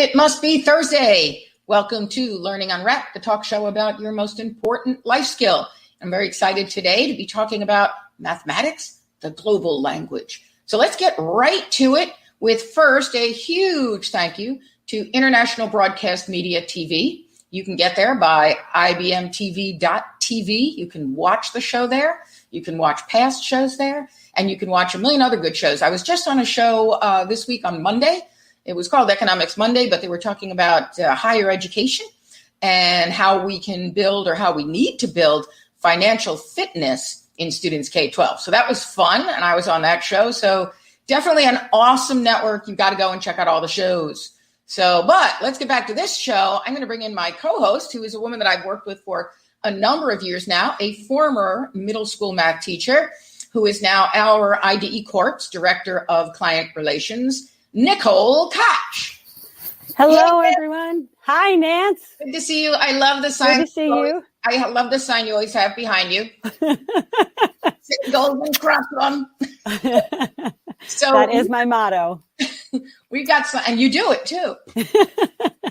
It must be Thursday. Welcome to Learning Unwrapped, the talk show about your most important life skill. I'm very excited today to be talking about mathematics, the global language. So let's get right to it with first a huge thank you to International Broadcast Media TV. You can get there by ibmtv.tv. You can watch the show there. You can watch past shows there, and you can watch a million other good shows. I was just on a show this week on Monday. It was called Economics Monday, but they were talking about higher education and how we can build or how we need to build financial fitness in students K-12. So that was fun, and I was on that show. So definitely an awesome network. You've got to go and check out all the shows. So, but let's get back to this show. I'm going to bring in my co-host, who is a woman that I've worked with for a number of years now, a former middle school math teacher, who is now our IDE Corp's Director of Client Relations, Nicole Koch. Hello, everyone. Hi, Nance. Good to see you. I love the sign. Good to see you. I love the sign you always have behind you. Golden cross them. So that is my motto. We've got some, and you do it too.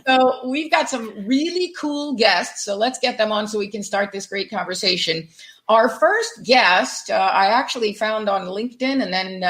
So we've got some really cool guests. So let's get them on so we can start this great conversation. Our first guest, I actually found on LinkedIn and then,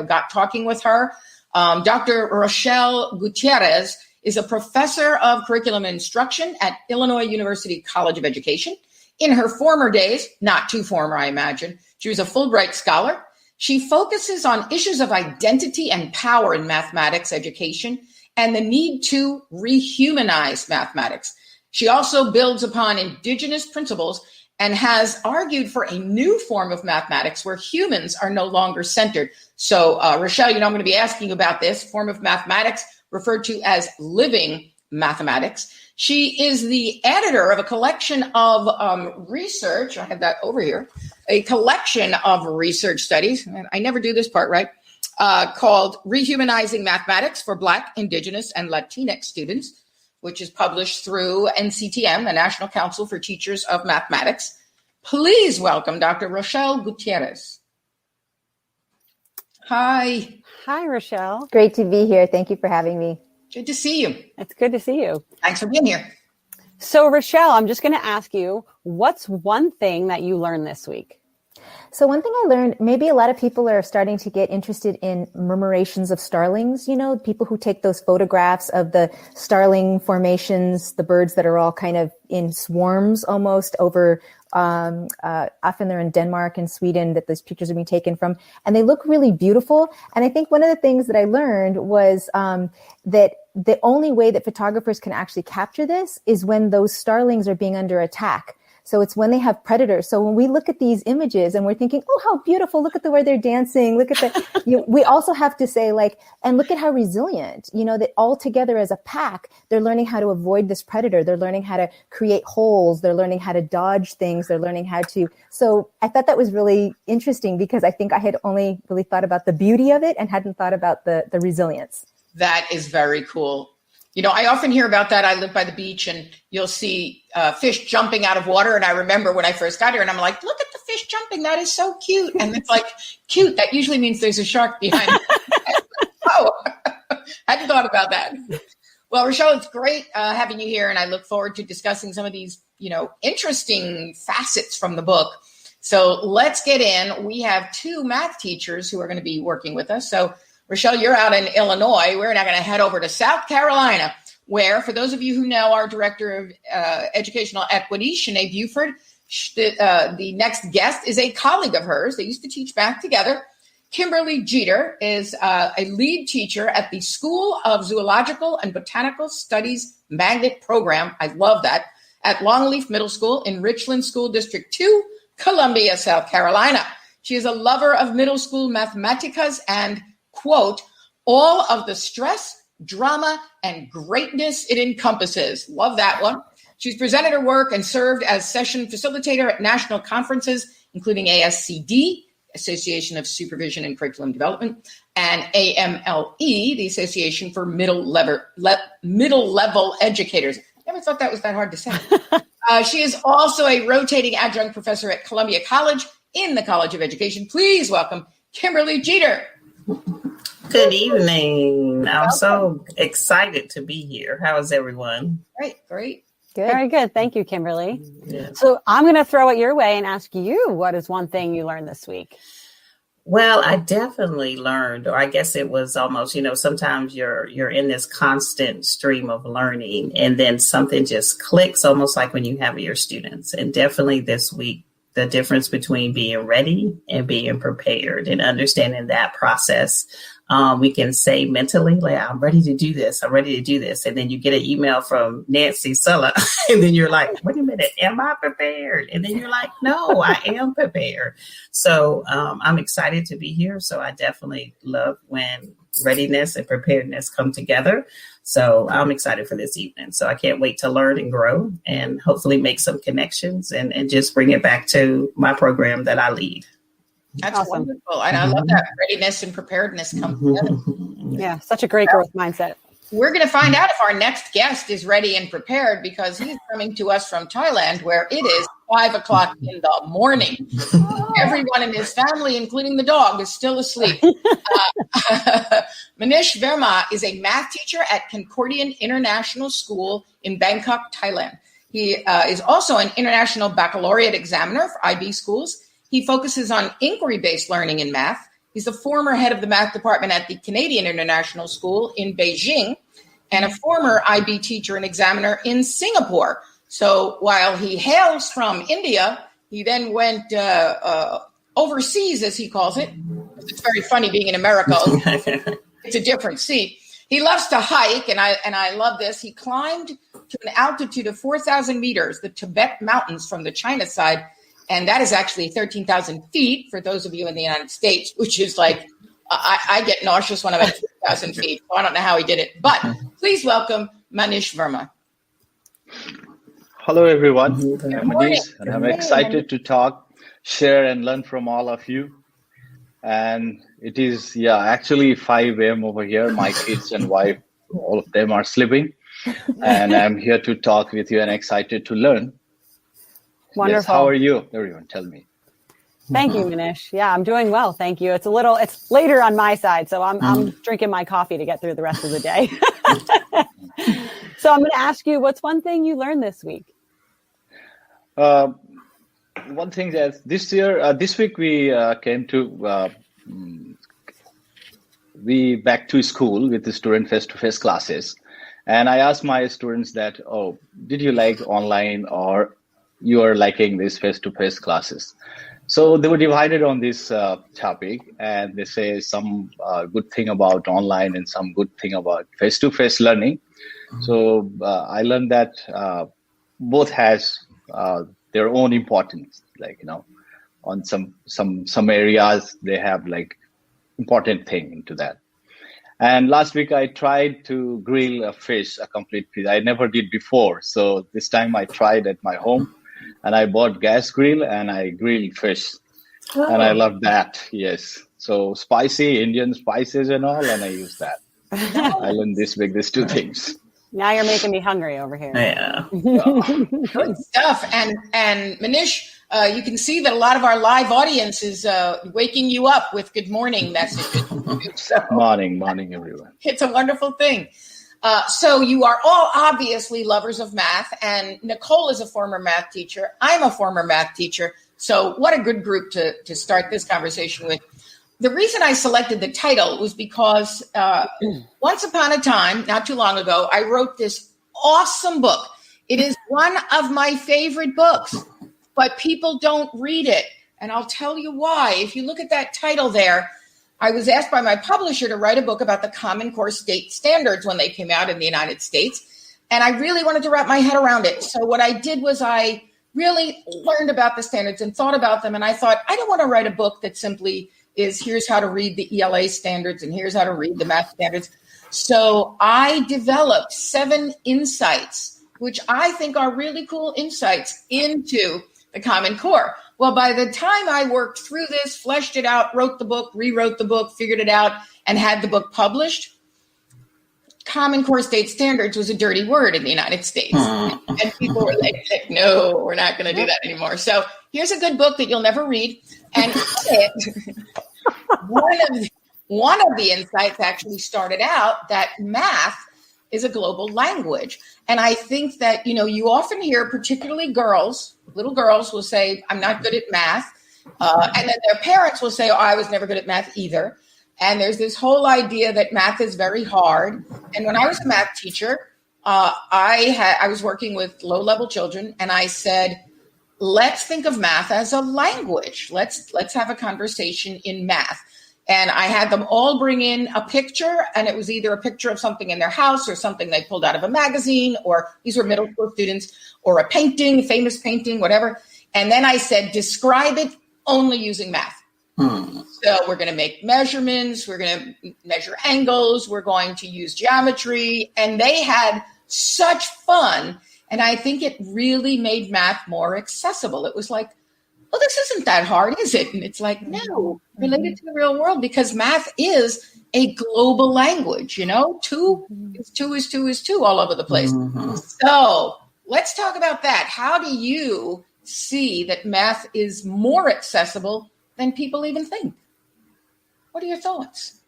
got talking with her. Dr. Rochelle Gutierrez is a professor of curriculum instruction at Illinois University College of Education. In her former days, not too former, I imagine, she was a Fulbright scholar. She focuses on issues of identity and power in mathematics education and the need to rehumanize mathematics. She also builds upon indigenous principles and has argued for a new form of mathematics where humans are no longer centered. So, Rochelle, I'm going to be asking you about this form of mathematics referred to as living mathematics. She is the editor of a collection of research. I have that over here. A collection of research studies. I never do this part right. Called Rehumanizing Mathematics for Black, Indigenous, and Latinx Students, which is published through NCTM, the National Council for Teachers of Mathematics. Please welcome Dr. Rochelle Gutierrez. Hi. Hi, Rochelle. Great to be here. Thank you for having me. Good to see you. It's good to see you. Thanks for being here. So, Rochelle, I'm just going to ask you, what's one thing that you learned this week? So one thing I learned, maybe a lot of people are starting to get interested in murmurations of starlings, people who take those photographs of the starling formations, the birds that are all kind of in swarms almost over, often they're in Denmark and Sweden that those pictures are being taken from, and they look really beautiful. And I think one of the things that I learned was that the only way that photographers can actually capture this is when those starlings are being under attack. So it's when they have predators. So when we look at these images and we're thinking, oh, how beautiful, look at the way they're dancing, look at the, we also have to say and look at how resilient, that all together as a pack, they're learning how to avoid this predator. They're learning how to create holes. They're learning how to dodge things. They're learning how to, so I thought that was really interesting because I think I had only really thought about the beauty of it and hadn't thought about the resilience. That is very cool. I often hear about that. I live by the beach and you'll see fish jumping out of water. And I remember when I first got here and I'm like, look at the fish jumping. That is so cute. And it's like, cute. That usually means there's a shark behind it. Oh, hadn't thought about that. Well, Rochelle, it's great having you here. And I look forward to discussing some of these, interesting facets from the book. So let's get in. We have two math teachers who are going to be working with us. So Rochelle, you're out in Illinois. We're now going to head over to South Carolina, where, for those of you who know our Director of Educational Equity, Shanae Buford, the next guest is a colleague of hers. They used to teach math together. Kimberly Jeter is a lead teacher at the School of Zoological and Botanical Studies Magnet Program. I love that. At Longleaf Middle School in Richland School District 2, Columbia, South Carolina. She is a lover of middle school mathematicas and, quote, all of the stress, drama, and greatness it encompasses. Love that one. She's presented her work and served as session facilitator at national conferences, including ASCD, Association of Supervision and Curriculum Development, and AMLE, the Association for Middle Level Educators. Never thought that was that hard to say. She is also a rotating adjunct professor at Columbia College in the College of Education. Please welcome Kimberly Jeter. Good evening. I'm so excited to be here. How is everyone? Great. Good. Very good. Thank you, Kimberly. Yeah. So I'm going to throw it your way and ask you, what is one thing you learned this week? Well, I definitely learned, or I guess it was almost, sometimes you're in this constant stream of learning and then something just clicks, almost like when you have your students. And definitely this week, the difference between being ready and being prepared and understanding that process. We can say mentally, like, I'm ready to do this. I'm ready to do this. And then you get an email from Nancy Sulla. And then you're like, wait a minute, am I prepared? And then you're like, no, I am prepared. So I'm excited to be here. So I definitely love when readiness and preparedness come together. So I'm excited for this evening. So I can't wait to learn and grow and hopefully make some connections and just bring it back to my program that I lead. That's awesome. Wonderful. And I love that readiness and preparedness come together. Yeah, such a great growth mindset. We're going to find out if our next guest is ready and prepared because he's coming to us from Thailand, where it is 5:00 in the morning. Everyone in his family, including the dog, is still asleep. Manish Verma is a math teacher at Concordian International School in Bangkok, Thailand. He is also an international baccalaureate examiner for IB schools. He focuses on inquiry-based learning in math. He's the former head of the math department at the Canadian International School in Beijing and a former IB teacher and examiner in Singapore. So while he hails from India, he then went overseas, as he calls it. It's very funny being in America. It's a different sea. He loves to hike, and I love this. He climbed to an altitude of 4,000 meters, the Tibet Mountains from the China side. And that is actually 13,000 feet for those of you in the United States, which is like, I get nauseous when I'm at 2,000 feet. So I don't know how he did it. But please welcome Manish Verma. Hello, everyone. I'm Manish, and I'm excited to talk, share, and learn from all of you. And it is, actually 5 a.m. over here. My kids and wife, all of them are sleeping. And I'm here to talk with you and excited to learn. Wonderful. Yes, how are you? Everyone, tell me. Thank you, Manish. Yeah, I'm doing well. Thank you. It's later on my side, so I'm drinking my coffee to get through the rest of the day. So I'm going to ask you, what's one thing you learned this week? One thing that this week we came to back to school with the student face-to-face classes. And I asked my students that, did you like online or you are liking these face-to-face classes? So they were divided on this topic, and they say some good thing about online and some good thing about face-to-face learning. So I learned that both has their own importance. Like, on some areas they have like important thing into that. And last week I tried to grill a complete fish. I never did before, so this time I tried at my home. And I bought gas grill and I grilled fish. And I love that. Yes. So spicy Indian spices and all. And I use that. I learned this week, these two things. Now you're making me hungry over here. Yeah. Good stuff. And Manish, you can see that a lot of our live audience is waking you up with good morning messages. So, morning, everyone. It's a wonderful thing. So you are all obviously lovers of math, and Nicole is a former math teacher. I'm a former math teacher. So what a good group to start this conversation with. The reason I selected the title was because once upon a time, not too long ago, I wrote this awesome book. It is one of my favorite books, but people don't read it. And I'll tell you why. If you look at that title there, I was asked by my publisher to write a book about the Common Core state standards when they came out in the United States. And I really wanted to wrap my head around it. So what I did was I really learned about the standards and thought about them. And I thought, I don't want to write a book that simply is here's how to read the ELA standards and here's how to read the math standards. So I developed 7 insights, which I think are really cool insights into the Common Core. Well, by the time I worked through this, fleshed it out, wrote the book, rewrote the book, figured it out, and had the book published, Common Core state standards was a dirty word in the United States. And people were like, no, we're not going to do that anymore. So here's a good book that you'll never read. And one of the insights actually started out that math is a global language. And I think that, you often hear, particularly little girls will say, I'm not good at math. And then their parents will say, oh, I was never good at math either. And there's this whole idea that math is very hard. And when I was a math teacher, I was working with low-level children, and I said, let's think of math as a language. Let's have a conversation in math. And I had them all bring in a picture, and it was either a picture of something in their house or something they pulled out of a magazine, or these were middle school students, or a painting, famous painting, whatever. And then I said, describe it only using math. So we're going to make measurements. We're going to measure angles. We're going to use geometry. And they had such fun. And I think it really made math more accessible. It was like, well, this isn't that hard, is it? And it's like, no, related to the real world, because math is a global language, 2 is 2 is 2 is 2 all over the place. So let's talk about that. How do you see that math is more accessible than people even think? What are your thoughts?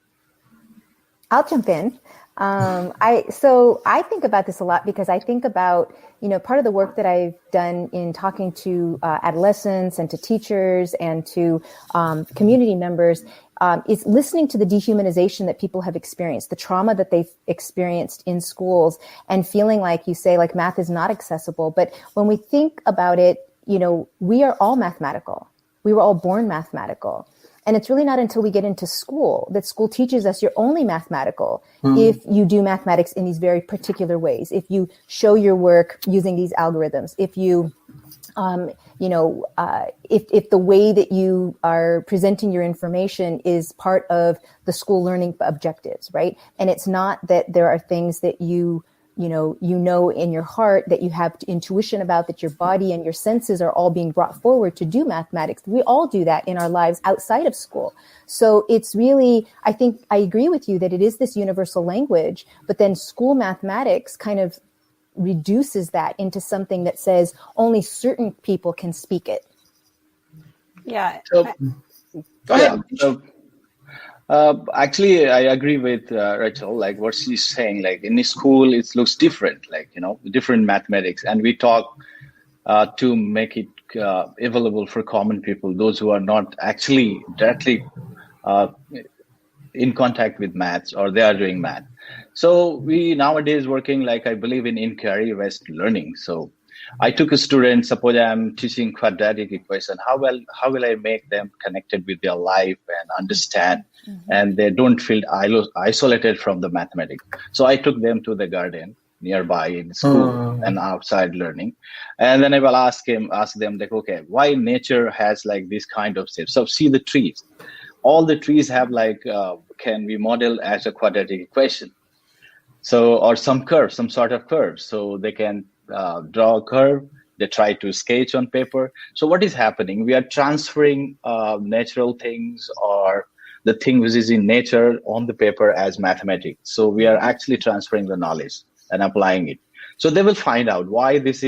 I'll jump in. I think about this a lot because I think about, part of the work that I've done in talking to adolescents and to teachers and to community members is listening to the dehumanization that people have experienced, the trauma that they've experienced in schools, and feeling like you say, like, math is not accessible. But when we think about it, we are all mathematical. We were all born mathematical. And it's really not until we get into school that school teaches us you're only mathematical if you do mathematics in these very particular ways. If you show your work using these algorithms, if you, if the way that you are presenting your information is part of the school learning objectives, right? And it's not that there are things that you know in your heart, that you have intuition about, that your body and your senses are all being brought forward to do mathematics. We all do that in our lives outside of school. So it's really, I think I agree with you that it is this universal language, but then school mathematics kind of reduces that into something that says only certain people can speak it. Yeah. Go ahead. Actually, I agree with Rachel, like what she's saying, like in the school, it looks different, like, different mathematics. And we talk to make it available for common people, those who are not actually directly in contact with maths, or they are doing math. So we nowadays working, like, I believe in inquiry-based learning. So I took a student, suppose I'm teaching quadratic equation, how will I make them connected with their life and understand, and they don't feel isolated from the mathematics. So I took them to the garden nearby in school and outside learning. And then I will ask them like, okay, why nature has like this kind of shape? So see the trees. All the trees have like, can be modeled as a quadratic equation. So, or some curve, some sort of curve. So they can draw a curve, they try to sketch on paper. So what is happening? We are transferring natural things or the thing which is in nature on the paper as mathematics. So we are actually transferring the knowledge and applying it. So they will find out why this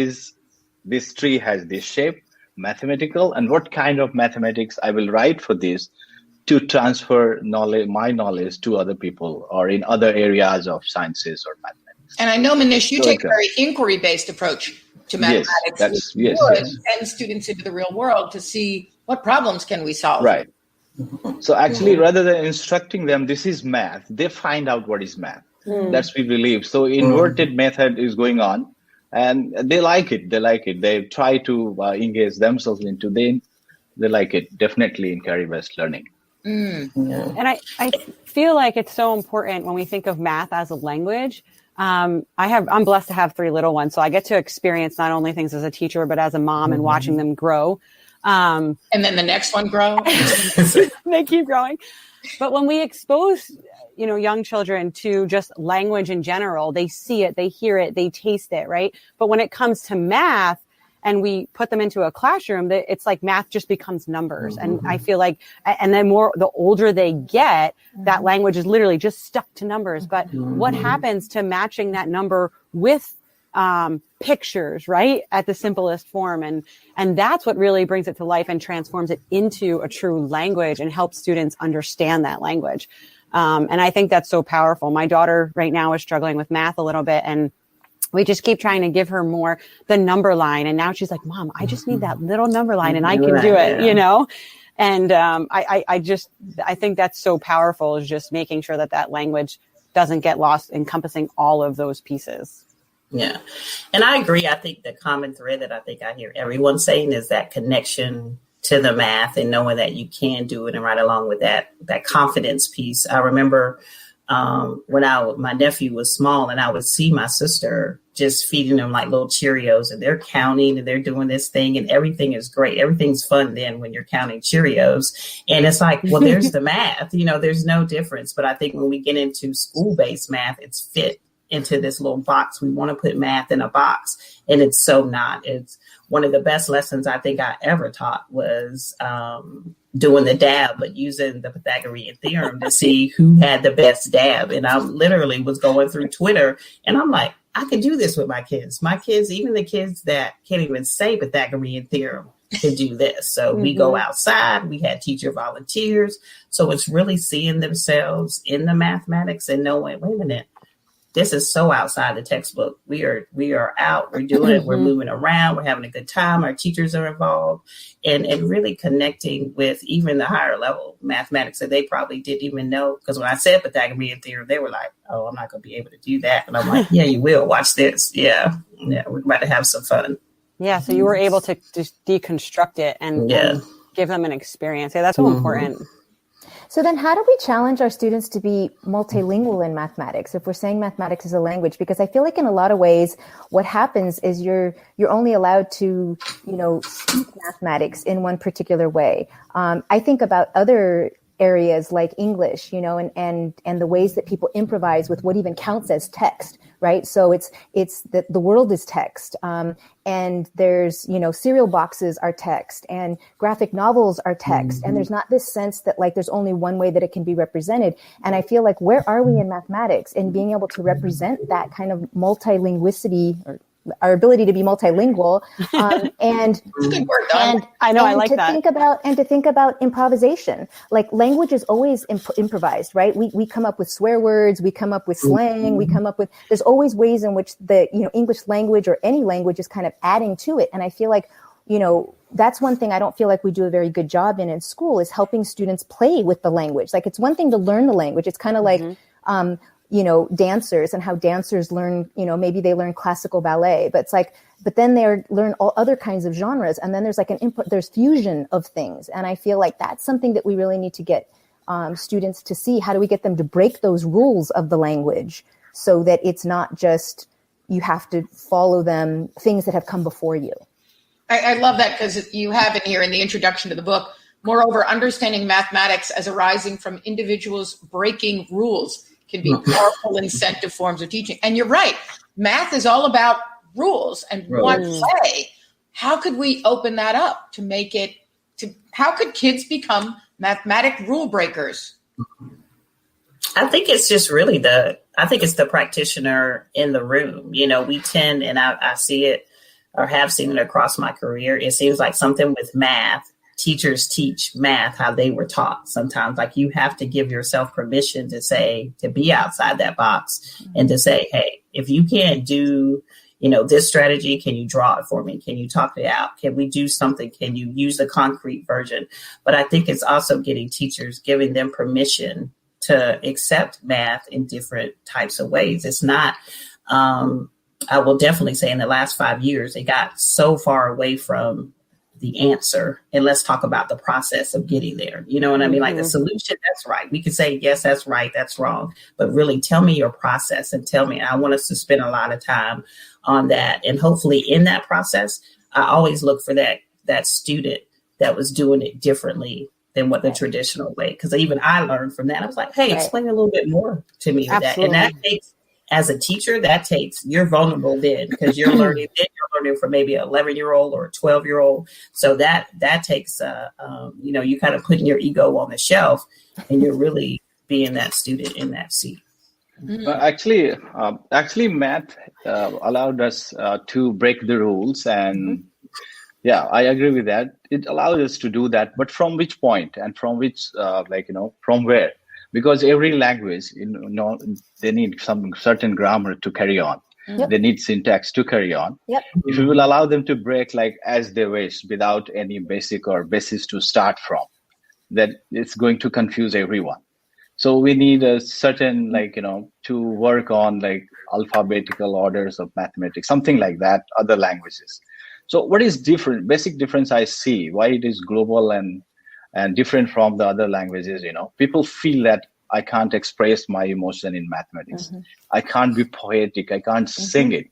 tree has this shape, mathematical, and what kind of mathematics I will write for this to transfer my knowledge to other people or in other areas of sciences or mathematics. And I know, Manish, you take a very inquiry-based approach to mathematics. Yes. Send students into the real world to see what problems can we solve. Right. So actually, rather than instructing them, this is math, they find out what is math. That's we believe. So inverted method is going on, and they like it. They try to engage themselves into they like it. Definitely inquiry-based learning. And I feel like it's so important when we think of math as a language. I'm blessed to have 3 little ones, so I get to experience not only things as a teacher, but as a mom and watching them grow. And then the next one grow. They keep growing. But when we expose, young children to just language in general, they see it, they hear it, they taste it, right? But when it comes to math, and we put them into a classroom, that it's like math just becomes numbers. And I feel like, and then the older they get, that language is literally just stuck to numbers. But what happens to matching that number with pictures, right? At the simplest form. And that's what really brings it to life and transforms it into a true language and helps students understand that language. And I think that's so powerful. My daughter right now is struggling with math a little bit, and we just keep trying to give her more the number line. And now she's like, Mom, I just need that little number line and I can do it, you know? And I think that's so powerful, is just making sure that language doesn't get lost, encompassing all of those pieces. Yeah. And I agree. I think the common thread that I think I hear everyone saying is that connection to the math and knowing that you can do it, and right along with that confidence piece. I remember when my nephew was small and I would see my sister just feeding them like little Cheerios, and they're counting and they're doing this thing and everything is great. Everything's fun then when you're counting Cheerios. And it's like, well, there's the math, there's no difference. But I think when we get into school-based math, it's fit into this little box. We want to put math in a box, and it's so not. It's one of the best lessons I think I ever taught was doing the dab, but using the Pythagorean theorem to see who had the best dab. And I literally was going through Twitter and I'm like, I can do this with my kids. My kids, even the kids that can't even say Pythagorean theorem, can do this. So we go outside, we had teacher volunteers. So it's really seeing themselves in the mathematics and knowing, wait a minute, this is so outside the textbook. We are out, we're doing it, we're moving around, we're having a good time, our teachers are involved, and really connecting with even the higher level mathematics that they probably didn't even know. Because when I said Pythagorean theorem, they were like, oh, I'm not going to be able to do that. And I'm like, yeah, you will. Watch this. Yeah, we're about to have some fun. Yeah, so you were able to just deconstruct it and give them an experience. Yeah, that's so important. So then how do we challenge our students to be multilingual in mathematics, if we're saying mathematics is a language? Because I feel like in a lot of ways, what happens is you're only allowed to, speak mathematics in one particular way. I think about other areas like English, and the ways that people improvise with what even counts as text, right? So it's that the world is text. And there's, cereal boxes are text and graphic novels are text. And there's not this sense that like, there's only one way that it can be represented. And I feel like, where are we in mathematics in being able to represent that kind of multilinguicity, or our ability to be multilingual, and I know, I like to that. Think about improvisation. Like language is always improvised, right? We come up with swear words, we come up with slang, there's always ways in which the English language or any language is kind of adding to it. And I feel like that's one thing I don't feel like we do a very good job in school, is helping students play with the language. Like it's one thing to learn the language. It's kind of like dancers and how dancers learn, maybe they learn classical ballet, but it's like, but then they learn all other kinds of genres. And then there's like there's fusion of things. And I feel like that's something that we really need to get students to see. How do we get them to break those rules of the language so that it's not just, you have to follow things that have come before you. I love that, because you have in here in the introduction to the book, moreover, understanding mathematics as arising from individuals breaking rules can be powerful incentive forms of teaching. And you're right. Math is all about rules and one way. How could we open that up to make it how could kids become mathematic rule breakers? I think it's just really it's the practitioner in the room. We tend, and I see it or have seen it across my career. It seems like something with math. Teachers teach math how they were taught. Sometimes like you have to give yourself permission to be outside that box and to say, hey, if you can't do, this strategy, can you draw it for me? Can you talk it out? Can we do something? Can you use the concrete version? But I think it's also giving them permission to accept math in different types of ways. It's not, I will definitely say in the last 5 years, it got so far away from the answer, and let's talk about the process of getting there. You know what I mean? Like the solution, that's right. We could say, yes, that's right, that's wrong. But really tell me your process and tell me. I want us to spend a lot of time on that. And hopefully in that process, I always look for that student that was doing it differently than what the traditional way. Because even I learned from that. I was like, hey, explain a little bit more to me. That. And that takes, as a teacher, you're vulnerable then, because you're learning from maybe an 11-year-old or a 12-year-old. So that takes, you kind of putting your ego on the shelf and you're really being that student in that seat. Actually, math allowed us to break the rules. And yeah, I agree with that. It allowed us to do that. But from which point and from which, from where? because every language, they need some certain grammar to carry on. Yep. They need syntax to carry on. Yep. If you will allow them to break like as they wish without any basic or basis to start from, that it's going to confuse everyone. So we need a certain to work on like alphabetical orders of mathematics, something like that, other languages. So what is different? Basic difference I see why it is global and different from the other languages. People feel that I can't express my emotion in mathematics. I can't be poetic. I can't sing it.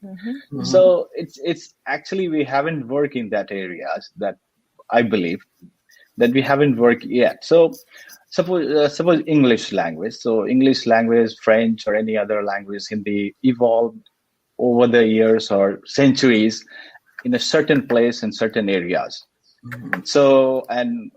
So it's actually we haven't worked in that areas that I believe that we haven't worked yet. So suppose English language. So English language, French, or any other language, Hindi evolved over the years or centuries in a certain place in certain areas. So and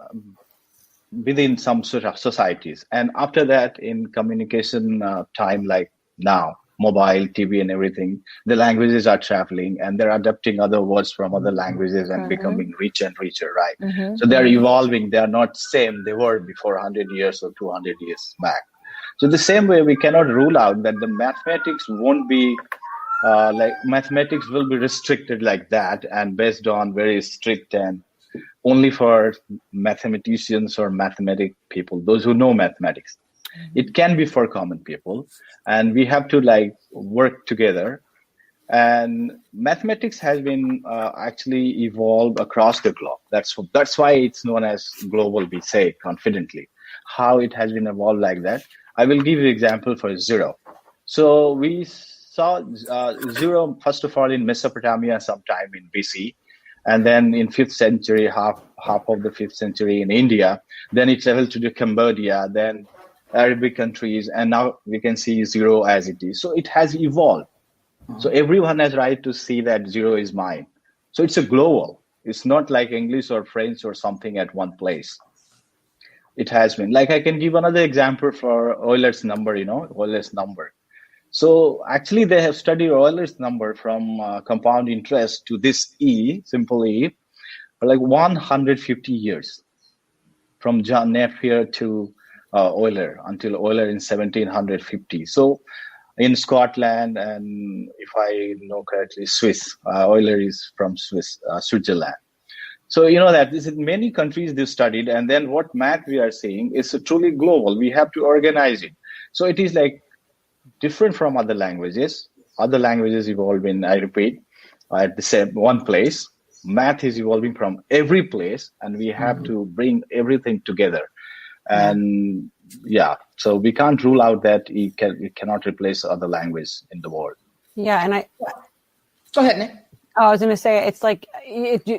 within some sort of societies, and after that in communication time like now, mobile, TV and everything, the languages are traveling and they're adapting other words from other languages and becoming richer and richer, right? So they're evolving. They are not same they were before 100 years or 200 years back. So the same way we cannot rule out that the mathematics won't be mathematics will be restricted like that and based on very strict and only for mathematicians or mathematic people, those who know mathematics. It can be for common people, and we have to work together. And mathematics has been actually evolved across the globe. That's why it's known as global. We say confidently how it has been evolved like that. I will give you an example for zero. So we saw zero first of all in Mesopotamia sometime in BC. And then in 5th century, half of the 5th century in India, then it traveled to the Cambodia, then Arabic countries, and now we can see zero as it is. So it has evolved. So everyone has right to see that zero is mine. So it's a global. It's not like English or French or something at one place. It has been. I can give another example for Euler's number, Euler's number. So actually they have studied Euler's number from compound interest to this E, simple E, for 150 years. From John Napier to Euler, until Euler in 1750. So in Scotland, and if I know correctly, Swiss, Euler is from Switzerland. So that this is many countries they studied, and then what math we are seeing is truly global. We have to organize it. So it is different from other languages. Other languages evolve in, I repeat, at the same one place. Math is evolving from every place, and we have to bring everything together. And so we can't rule out that it cannot replace other language in the world. Yeah, and Go ahead, Nick. I was going to say, it's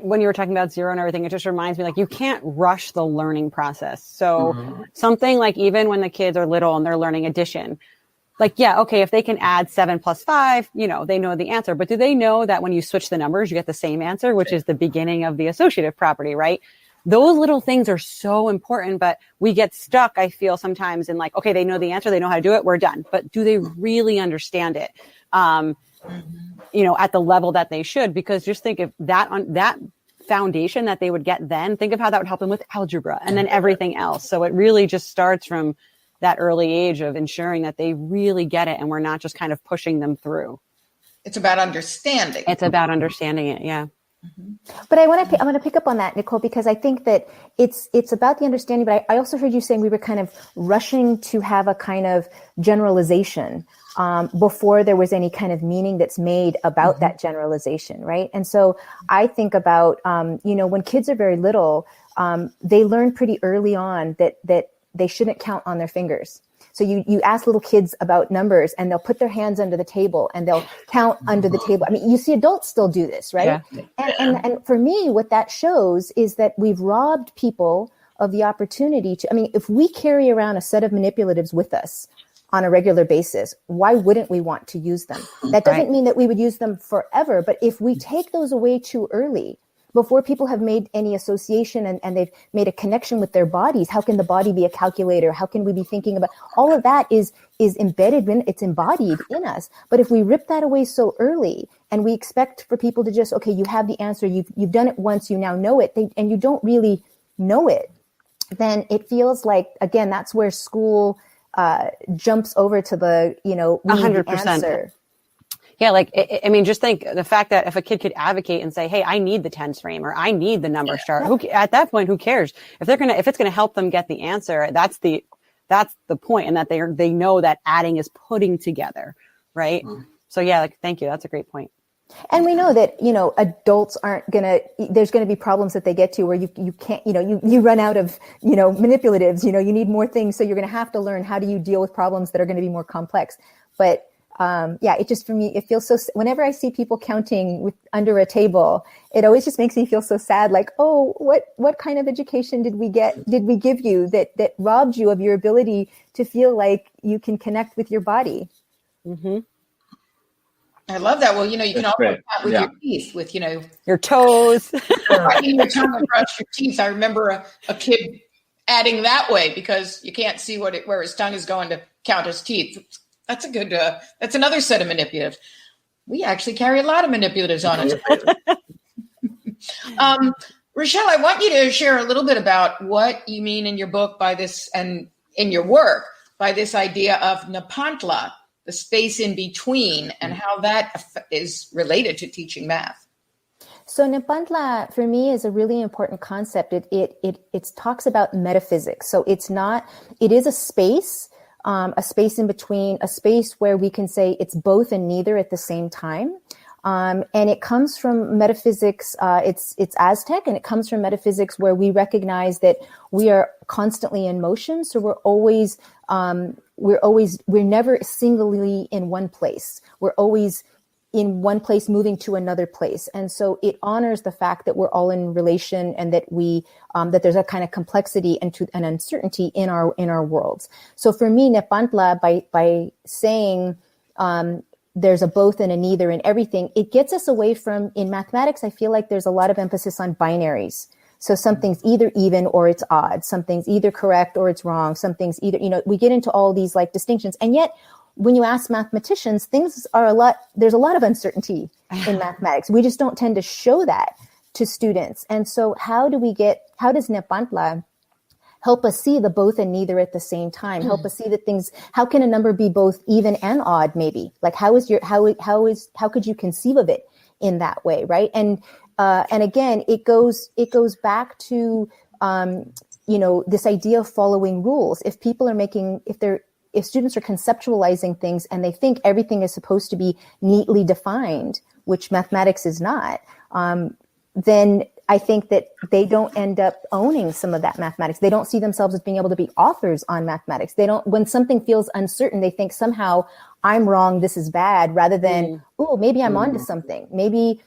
when you were talking about zero and everything, it just reminds me, you can't rush the learning process. So something even when the kids are little and they're learning addition, okay, if they can add 7 plus 5, they know the answer. But do they know that when you switch the numbers, you get the same answer, which is the beginning of the associative property, right? Those little things are so important, but we get stuck, I feel sometimes in okay, they know the answer, they know how to do it, we're done. But do they really understand it? At the level that they should? Because just think of that foundation that they would get then, think of how that would help them with algebra and then everything else. So it really just starts from that early age of ensuring that they really get it and we're not just kind of pushing them through. It's about understanding. It's about understanding it, yeah. But I want to pick up on that, Nicole, because I think that it's about the understanding. But I also heard you saying we were kind of rushing to have a kind of generalization before there was any kind of meaning that's made about that generalization, right? And so I think about when kids are very little, they learn pretty early on that they shouldn't count on their fingers. So you ask little kids about numbers and they'll put their hands under the table and they'll count under the table. I mean, you see adults still do this, right? Yeah. And for me, what that shows is that we've robbed people of the opportunity to, if we carry around a set of manipulatives with us on a regular basis, why wouldn't we want to use them? That doesn't mean that we would use them forever, but if we take those away too early, before people have made any association and they've made a connection with their bodies, how can the body be a calculator? How can we be thinking about all of that is embedded when it's embodied in us. But if we rip that away so early and we expect for people to just, okay, you have the answer, you've done it once, you now know it, and you don't really know it, then it feels like, again, that's where school jumps over to the, we need the 100%. answer. Yeah, like, I mean, just think the fact that if a kid could advocate and say, hey, I need the 10 stream or I need the number chart, at that point, who cares? If it's going to help them get the answer, that's the point, and that they know that adding is putting together, right? So yeah, like, thank you. That's a great point. And we know that, adults there's going to be problems that they get to where you can't, you run out of, manipulatives, you need more things. So you're going to have to learn how do you deal with problems that are going to be more complex. But it just, for me, it feels so, whenever I see people counting under a table, it always just makes me feel so sad. Like, oh, what kind of education did we give you that robbed you of your ability to feel like you can connect with your body? Mm-hmm. I love that. Well, you can also count with your teeth, with, your toes, riding your tongue across your teeth. I remember a kid adding that way because you can't see where his tongue is going to count his teeth. That's a good, that's another set of manipulatives. We actually carry a lot of manipulatives on us. Rochelle, I want you to share a little bit about what you mean in your book by this, and in your work, by this idea of Nepantla, the space in between, and how that is related to teaching math. So Nepantla, for me, is a really important concept. It talks about metaphysics. So it is a space in between, a space where we can say it's both and neither at the same time. And it comes from metaphysics. It's Aztec, and it comes from metaphysics where we recognize that we are constantly in motion. So we're never singly in one place. We're always in one place moving to another place. And so it honors the fact that we're all in relation, and that that there's a kind of complexity and uncertainty in our worlds. So for me, Nepantla, by saying, there's a both and a neither in everything, it gets us away from, in mathematics, I feel like there's a lot of emphasis on binaries. So something's either even or it's odd. Something's either correct or it's wrong. Something's either, we get into all these like distinctions. And yet when you ask mathematicians, there's a lot of uncertainty in mathematics. We just don't tend to show that to students. And so how does Nepantla help us see the both and neither at the same time? Help us see how can a number be both even and odd, maybe? Like how could you conceive of it in that way, right? And again, it goes back to this idea of following rules. If students are conceptualizing things and they think everything is supposed to be neatly defined, which mathematics is not, then I think that they don't end up owning some of that mathematics. They don't see themselves as being able to be authors on mathematics. When something feels uncertain, they think somehow I'm wrong, this is bad, rather than, maybe I'm onto something. Maybe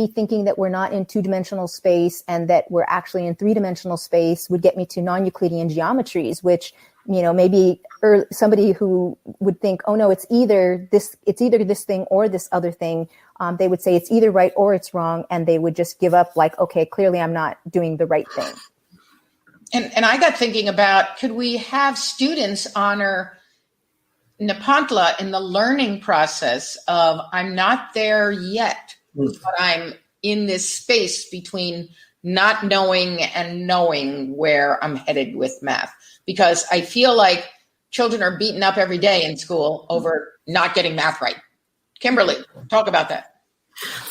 thinking that we're not in two-dimensional space and that we're actually in three-dimensional space would get me to non-Euclidean geometries, which, maybe somebody who would think, oh no, it's either this thing or this other thing. They would say it's either right or it's wrong. And they would just give up, like, okay, clearly I'm not doing the right thing. And I got thinking about, could we have students honor Nepantla in the learning process of, I'm not there yet, but I'm in this space between not knowing and knowing where I'm headed with math. Because I feel like children are beaten up every day in school over not getting math right. Kimberly, talk about that.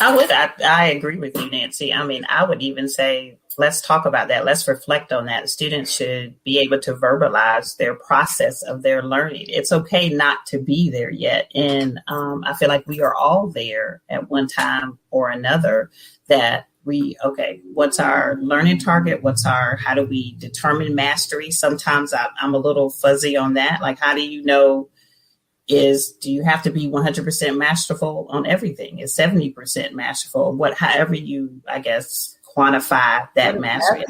I agree with you, Nancy. I mean, I would even say, let's talk about that. Let's reflect on that. Students should be able to verbalize their process of their learning. It's okay not to be there yet. And I feel like we are all there at one time or another, that what's our learning target? How do we determine mastery? Sometimes I'm a little fuzzy on that. Like, how do you know, do you have to be 100% masterful on everything? Is 70% masterful? However you, I guess, quantify that mastery.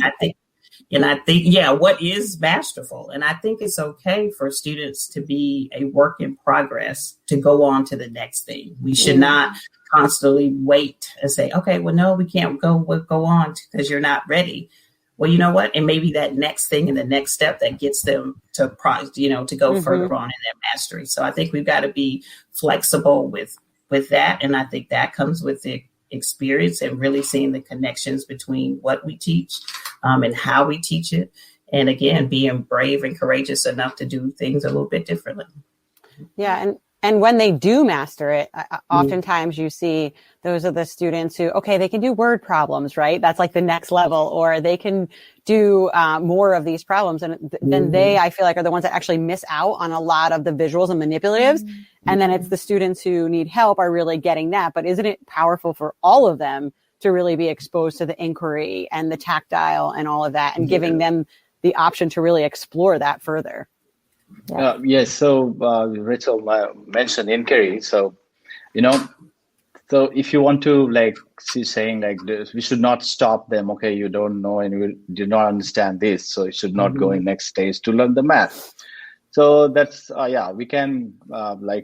And I think, what is masterful? And I think it's okay for students to be a work in progress, to go on to the next thing. We should not constantly wait and say, okay, well, no, we can't go on because you're not ready. Well, you know what? And maybe that next thing and the next step that gets them to go further on in their mastery. So I think we've got to be flexible with that. And I think that comes with the experience and really seeing the connections between what we teach and how we teach it. And again, being brave and courageous enough to do things a little bit differently. Yeah. And when they do master it, oftentimes you see those are the students who, okay, they can do word problems, right? That's like the next level, or they can do more of these problems. And then they, I feel like, are the ones that actually miss out on a lot of the visuals and manipulatives. And then it's the students who need help are really getting that. But isn't it powerful for all of them to really be exposed to the inquiry and the tactile and all of that, and giving them the option to really explore that further? Yes. So Rachel mentioned inquiry. So, so if you want to she's saying like this, we should not stop them. Okay, you don't know and you do not understand this, so you should not go in next stage to learn the math. So that's we can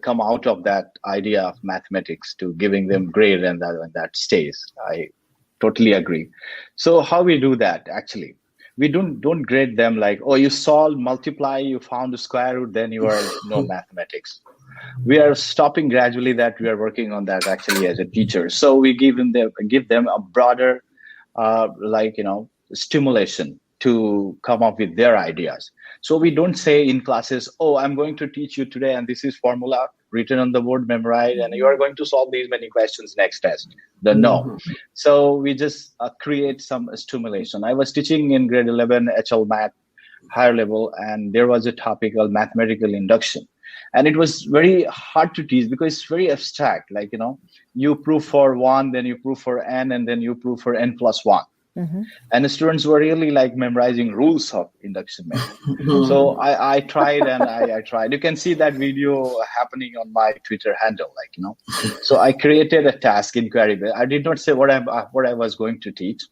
come out of that idea of mathematics to giving them grade and that stage. I totally agree. So how we do that actually? We don't grade them like, oh, you solve, multiply, you found the square root, then you are no mathematics. We are stopping gradually that we are working on that actually as a teacher. So we give them a broader stimulation to come up with their ideas. So we don't say in classes, oh, I'm going to teach you today and this is formula written on the board, memorized, and you are going to solve these many questions next test. No. So we just create some stimulation. I was teaching in grade 11 HL math higher level, and there was a topic called mathematical induction. And it was very hard to teach because it's very abstract. Like, you prove for 1, then you prove for n, and then you prove for n plus 1. And the students were really memorizing rules of induction method. So I tried and I tried. You can see that video happening on my Twitter handle, So I created a task inquiry. I did not say what I was going to teach.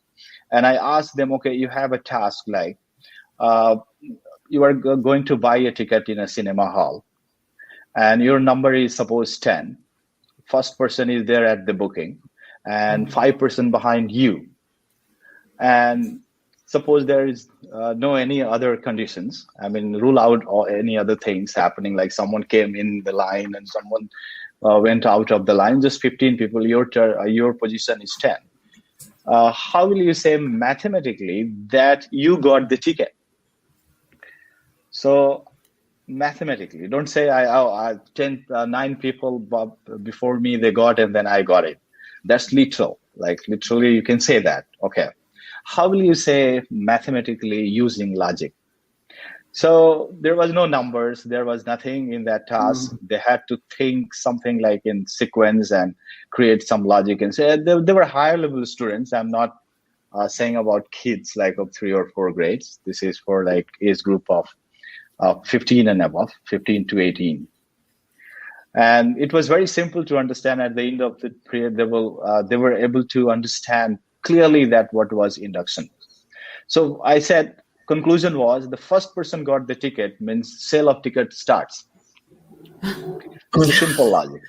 And I asked them, okay, you have a task you are going to buy a ticket in a cinema hall. And your number is suppose 10. First person is there at the booking and 5% behind you. And suppose there is no any other conditions. I mean, rule out or any other things happening, like someone came in the line and someone went out of the line, just 15 people, your position is 10. How will you say mathematically that you got the ticket? So mathematically, don't say 9 people before me, they got and then I got it. That's literal. Literally you can say that. Okay. How will you say mathematically using logic? So there was no numbers. There was nothing in that task. They had to think something like in sequence and create some logic and say they were higher level students. I'm not saying about kids of 3 or 4 grades. This is for age group of 15 and above, 15 to 18. And it was very simple to understand. At the end of the period, they were able to understand clearly that what was induction. So I said, conclusion was the first person got the ticket means sale of ticket starts. It's simple logic.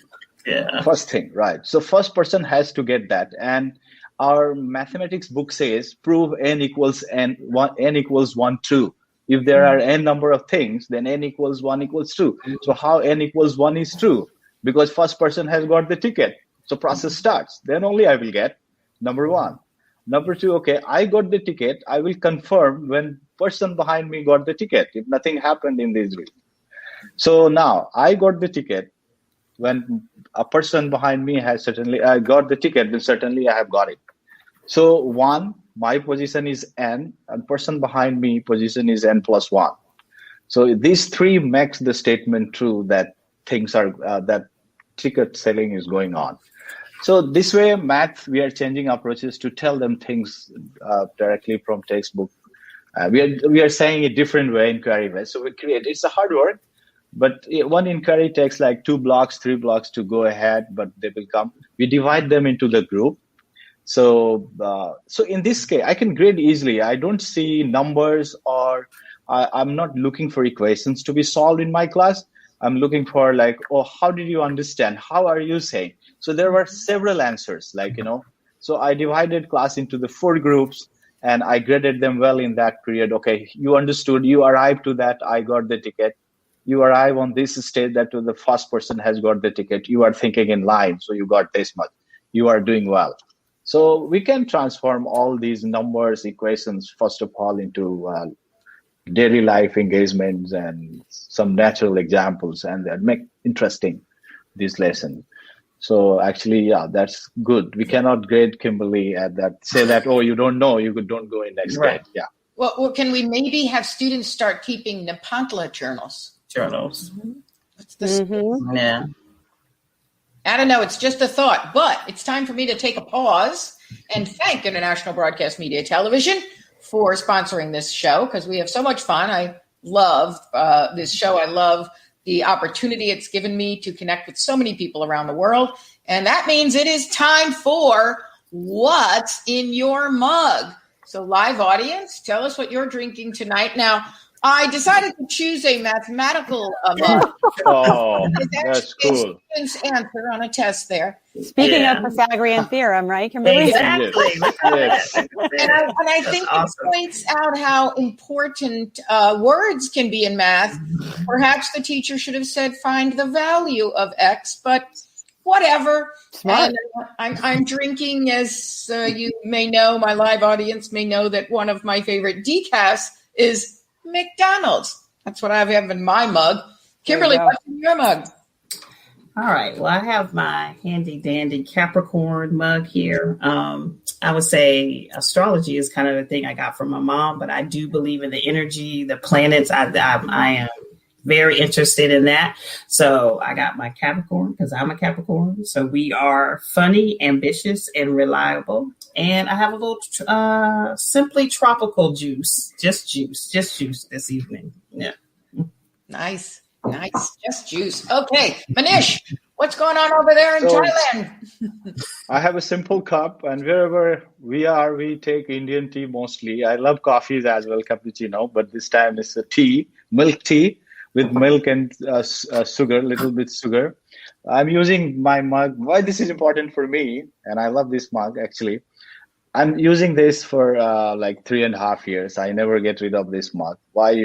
Yeah. First thing, right? So first person has to get that. And our mathematics book says prove n equals 1 true. If there are n number of things, then n equals 1 equals 2. So how n equals 1 is true? Because first person has got the ticket. So process starts. Then only I will get number 1. Number 2, okay, I got the ticket. I will confirm when person behind me got the ticket, if nothing happened in this week. So now I got the ticket. When a person behind me has I got the ticket, then certainly I have got it. So 1, my position is n, and person behind me position is n plus 1. So these 3 makes the statement true that things are, that ticket selling is going on. So this way, math, we are changing approaches to tell them things directly from textbook. We are saying a different way, inquiry way. So we create, it's a hard work, but one inquiry takes 2 blocks, 3 blocks to go ahead, but they will come. We divide them into the group. So in this case, I can grade easily. I don't see numbers or I'm not looking for equations to be solved in my class. I'm looking for how did you understand? How are you saying? So there were several answers, so I divided class into the 4 groups and I graded them well in that period. Okay, you understood, you arrived to that, I got the ticket. You arrive on this stage that the first person has got the ticket. You are thinking in line, so you got this much. You are doing well. So we can transform all these numbers, equations, first of all, into daily life engagements and some natural examples, and that make interesting this lesson. So actually, yeah, that's good. We cannot grade Kimberly at that. Say that, oh, you don't know, you don't go in next grade. Yeah. Well, can we maybe have students start keeping Nepantla journals? What's this? Yeah. I don't know. It's just a thought, but it's time for me to take a pause and thank International Broadcast Media Television for sponsoring this show, because we have so much fun. I love this show. I love the opportunity it's given me to connect with so many people around the world. And that means it is time for What's in Your Mug? So live audience, tell us what you're drinking tonight. Now, I decided to choose a mathematical mug. Oh, that's cool. Student's answer on a test there. Speaking of Pythagorean theorem, right, Kimberly? Exactly. Yes. And I think awesome. it points out how important words can be in math. Perhaps the teacher should have said, find the value of X, but whatever. Smart. And I'm drinking, as you may know, my live audience may know, that one of my favorite decaf is McDonald's. That's what I have in my mug. Kimberly, what's in your mug? All right. Well, I have my handy dandy Capricorn mug here. I would say astrology is kind of the thing I got from my mom, but I do believe in the energy, the planets. I am very interested in that. So I got my Capricorn because I'm a Capricorn. So we are funny, ambitious, and reliable. And I have a little simply tropical juice, just juice this evening. Yeah. Nice. Just juice. Okay. Manish, what's going on over there in Thailand? I have a simple cup, and wherever we are, we take Indian tea mostly. I love coffees as well, cappuccino, but this time it's a tea, milk tea with milk and sugar, little bit sugar. I'm using my mug. Why this is important for me, and I love this mug actually. I'm using this for like 3.5 years. I never get rid of this mug. Why?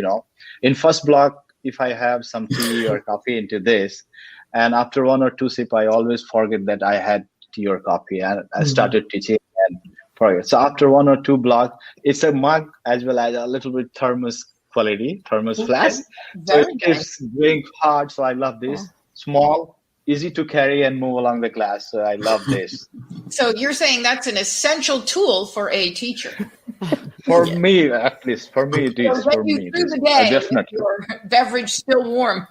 In first block, if I have some tea or coffee into this, and after 1 or 2 sip, I always forget that I had tea or coffee, and I started teaching and forget. So after 1 or 2 block, it's a mug as well as a little bit thermos flask. So it keeps going hard. So I love this. Small, easy to carry and move along the class. So I love this. So you're saying that's an essential tool for a teacher? For me, at least. For me, it is. So For you me, through the day, definitely. your beverage still warm.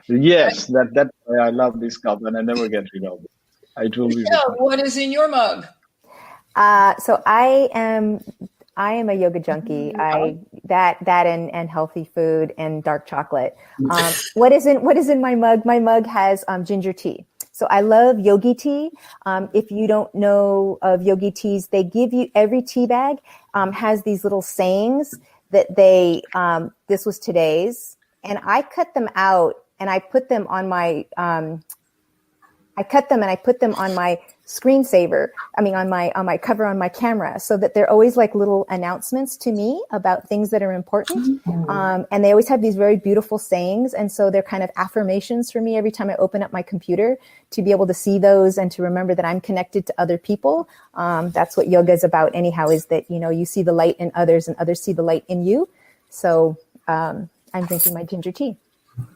Yes, that's why I love this cup, and I never get rid of it. It will be. So what is in your mug? So I am a yoga junkie. That and healthy food and dark chocolate. What is in my mug? My mug has ginger tea. So I love yogi tea. If you don't know of yogi teas, they give you, every tea bag has these little sayings that this was today's, and I cut them out and I put them on my screensaver. On my cover on my camera, so that they're always like little announcements to me about things that are important. And they always have these very beautiful sayings. And so they're kind of affirmations for me every time I open up my computer, to be able to see those and to remember that I'm connected to other people. That's what yoga is about anyhow, is that, you see the light in others and others see the light in you. So I'm drinking my ginger tea.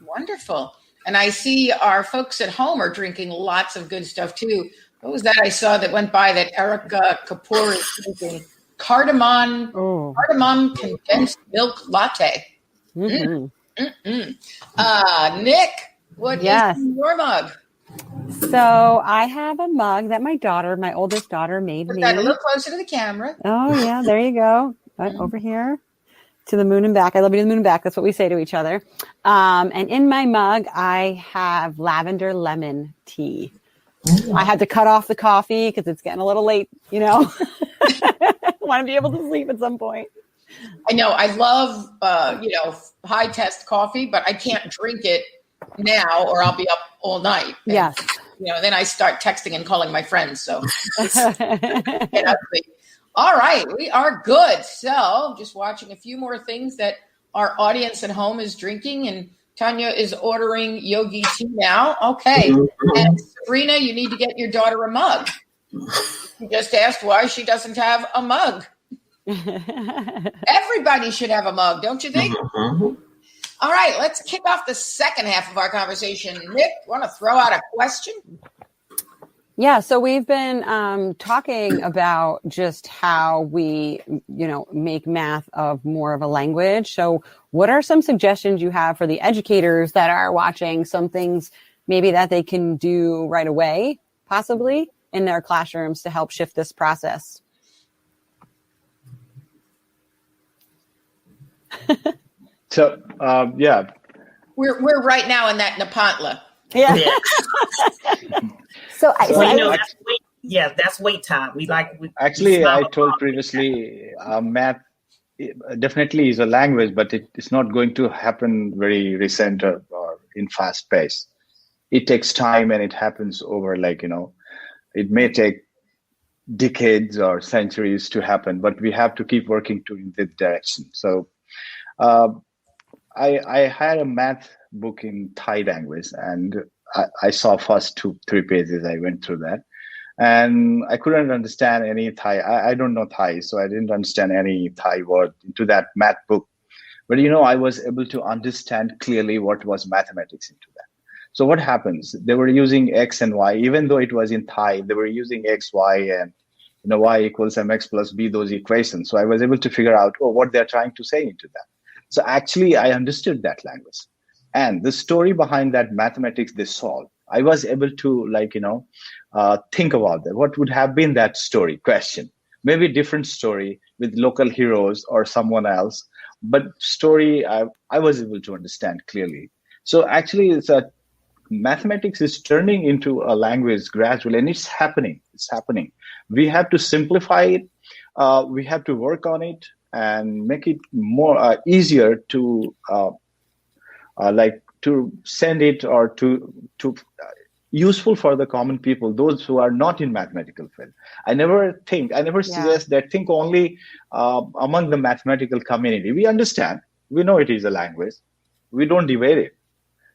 Wonderful. And I see our folks at home are drinking lots of good stuff too. What was that I saw that went by that Erica Kapoor is drinking? Cardamom condensed milk latte. Nick, what is in your mug? So I have a mug that my oldest daughter made me. Put that a little closer to the camera. Oh yeah, there you go. Over here. To the moon and back. I love you to the moon and back. That's what we say to each other. And in my mug, I have lavender lemon tea. I had to cut off the coffee because it's getting a little late, I want to be able to sleep at some point. I know. I love, high test coffee, but I can't drink it now or I'll be up all night. And, yes. Then I start texting and calling my friends. So all right, we are good. So just watching a few more things that our audience at home is drinking, and Tanya is ordering yogi tea now. Okay. And Sabrina, you need to get your daughter a mug. She just asked why she doesn't have a mug. Everybody should have a mug, don't you think? Mm-hmm. All right, let's kick off the second half of our conversation. Nick, want to throw out a question? Yeah, so we've been talking about just how we, make math of more of a language. So what are some suggestions you have for the educators that are watching, some things maybe that they can do right away, possibly, in their classrooms to help shift this process? So, yeah. We're right now in that Nepantla. Yeah. So that's wait time. Actually, I told previously, math definitely is a language, but it's not going to happen very recent or in fast pace. It takes time, and it happens over it may take decades or centuries to happen, but we have to keep working in this direction. So I had a math book in Thai language, and I saw first 2-3 pages. I went through that, and I couldn't understand any Thai. I don't know Thai, so I didn't understand any Thai word into that math book. But I was able to understand clearly what was mathematics into that. So what happens? They were using X and Y, even though it was in Thai. They were using X, Y, and Y equals mx plus b, those equations. So I was able to figure out what they're trying to say into that. So actually, I understood that language. And the story behind that mathematics they solved, I was able to think about that. What would have been that story question? Maybe a different story with local heroes or someone else, but story I was able to understand clearly. So actually, mathematics is turning into a language gradually, and it's happening. It's happening. We have to simplify it. We have to work on it and make it more easier to to send it, or to useful for the common people, those who are not in mathematical field. I never suggest that think only among the mathematical community. We understand, we know it is a language. We don't debate it.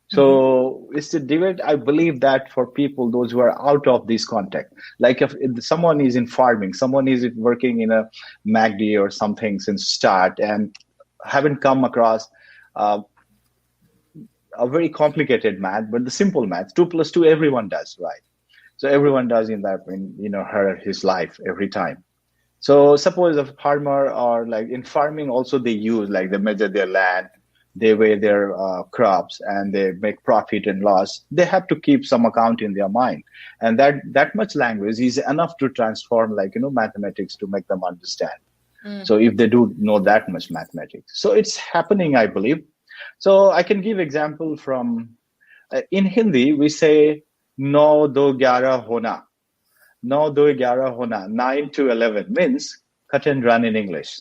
So it's a debate, I believe, that for people, those who are out of this context, like if someone is in farming, someone is working in a MACD or something since start and haven't come across a very complicated math, but the simple math, 2 + 2, everyone does, right? So everyone does in his life every time. So suppose a farmer, or in farming also they use, they measure their land, they weigh their crops, and they make profit and loss. They have to keep some account in their mind, and that much language is enough to transform mathematics to make them understand. So if they do know that much mathematics, so it's happening, I believe. So I can give example from in Hindi we say no do 11 hona. No do 11 hona, 9 to 11 means cut and run in English.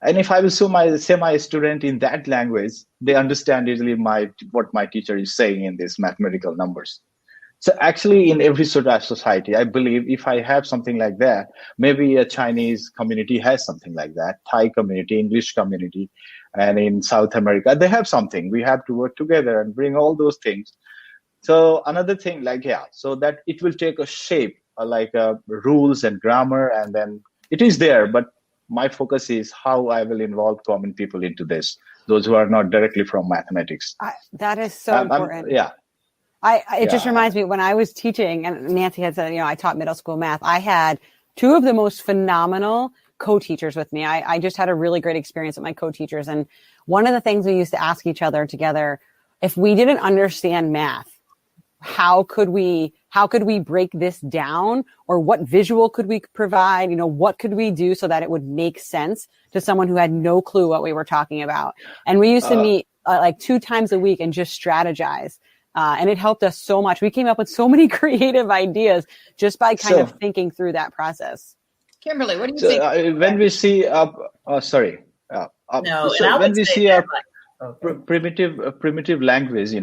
And if I will say my student in that language, they understand easily what my teacher is saying in these mathematical numbers. So actually, in every sort of society, I believe if I have something like that, maybe a Chinese community has something like that, Thai community, English community, and in South America, they have something. We have to work together and bring all those things. So another thing, so that it will take a shape, rules and grammar, and then it is there, but my focus is how I will involve common people into this, those who are not directly from mathematics. That is so important. It just reminds me, when I was teaching, and Nancy had said, I taught middle school math, I had two of the most phenomenal co-teachers with me. I just had a really great experience with my co-teachers. And one of the things we used to ask each other together, if we didn't understand math, how could we break this down, or what visual could we provide? What could we do so that it would make sense to someone who had no clue what we were talking about? And we used to meet 2 times a week and just strategize. And it helped us so much. We came up with so many creative ideas just by kind of thinking through that process. Kimberly, what do you think? When we see, when we see a primitive language,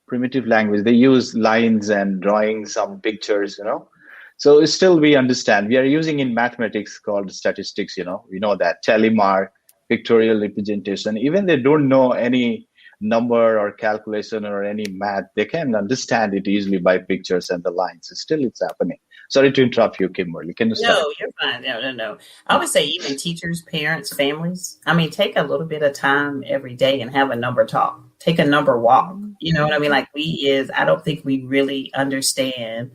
primitive language, they use lines and drawing some pictures, So still we understand. We are using in mathematics called statistics, we know that tally mark, pictorial representation. Even they don't know any number or calculation or any math, they can understand it easily by pictures and the lines. Still it's happening. Sorry to interrupt you, Kimberly. Can you start? No, you're fine. No. I would say even teachers, parents, families. I mean, take a little bit of time every day and have a number talk. Take a number walk. You know what I mean? Like I don't think we really understand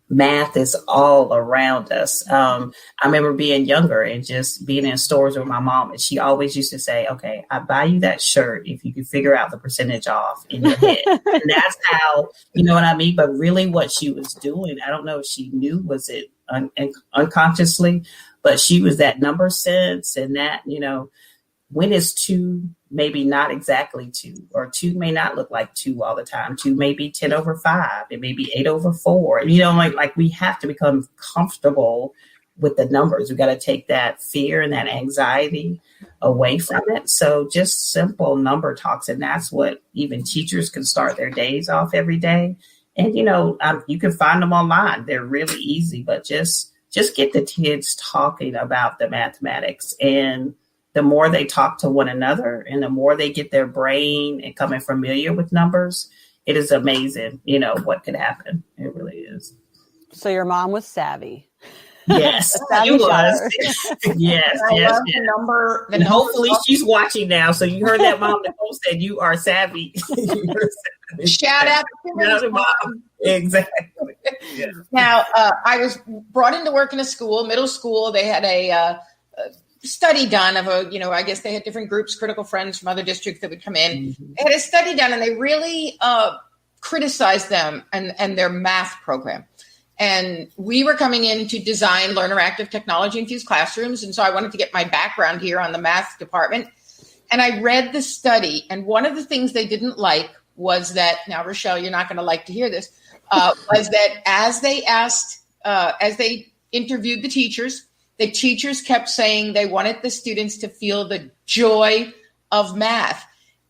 math is all around us. I remember being younger and just being in stores with my mom, and she always used to say, okay, I buy you that shirt if you can figure out the percentage off in your head. And that's how, you know what I mean? But really what she was doing, I don't know if she knew, was it unconsciously, but she was that number sense and that, when is two maybe not exactly two, or two may not look like two all the time. Two may be 10 over 5. It may be 8 over 4. Like we have to become comfortable with the numbers. We got to take that fear and that anxiety away from it. So just simple number talks. And that's what even teachers can start their days off every day. And, you can find them online. They're really easy, but just get the kids talking about the mathematics. And the more they talk to one another and the more they get their brain and becoming familiar with numbers, it is amazing, what could happen. It really is. So your mom was savvy. Yes, you was. Yes. The number. And hopefully she's watching now. So you heard that, Mom. Nicole said you are savvy. Shout out to Mom. Exactly. Yeah. Now, I was brought into work in a school, middle school. They had a study done of I guess they had different groups, critical friends from other districts that would come in. Mm-hmm. They had a study done and they really criticized them and their math program. And we were coming in to design learner-active technology-infused classrooms. And so I wanted to get my background here on the math department. And I read the study. And one of the things they didn't like was that, now, Rochelle, you're not going to like to hear this, was that as they interviewed the teachers kept saying they wanted the students to feel the joy of math.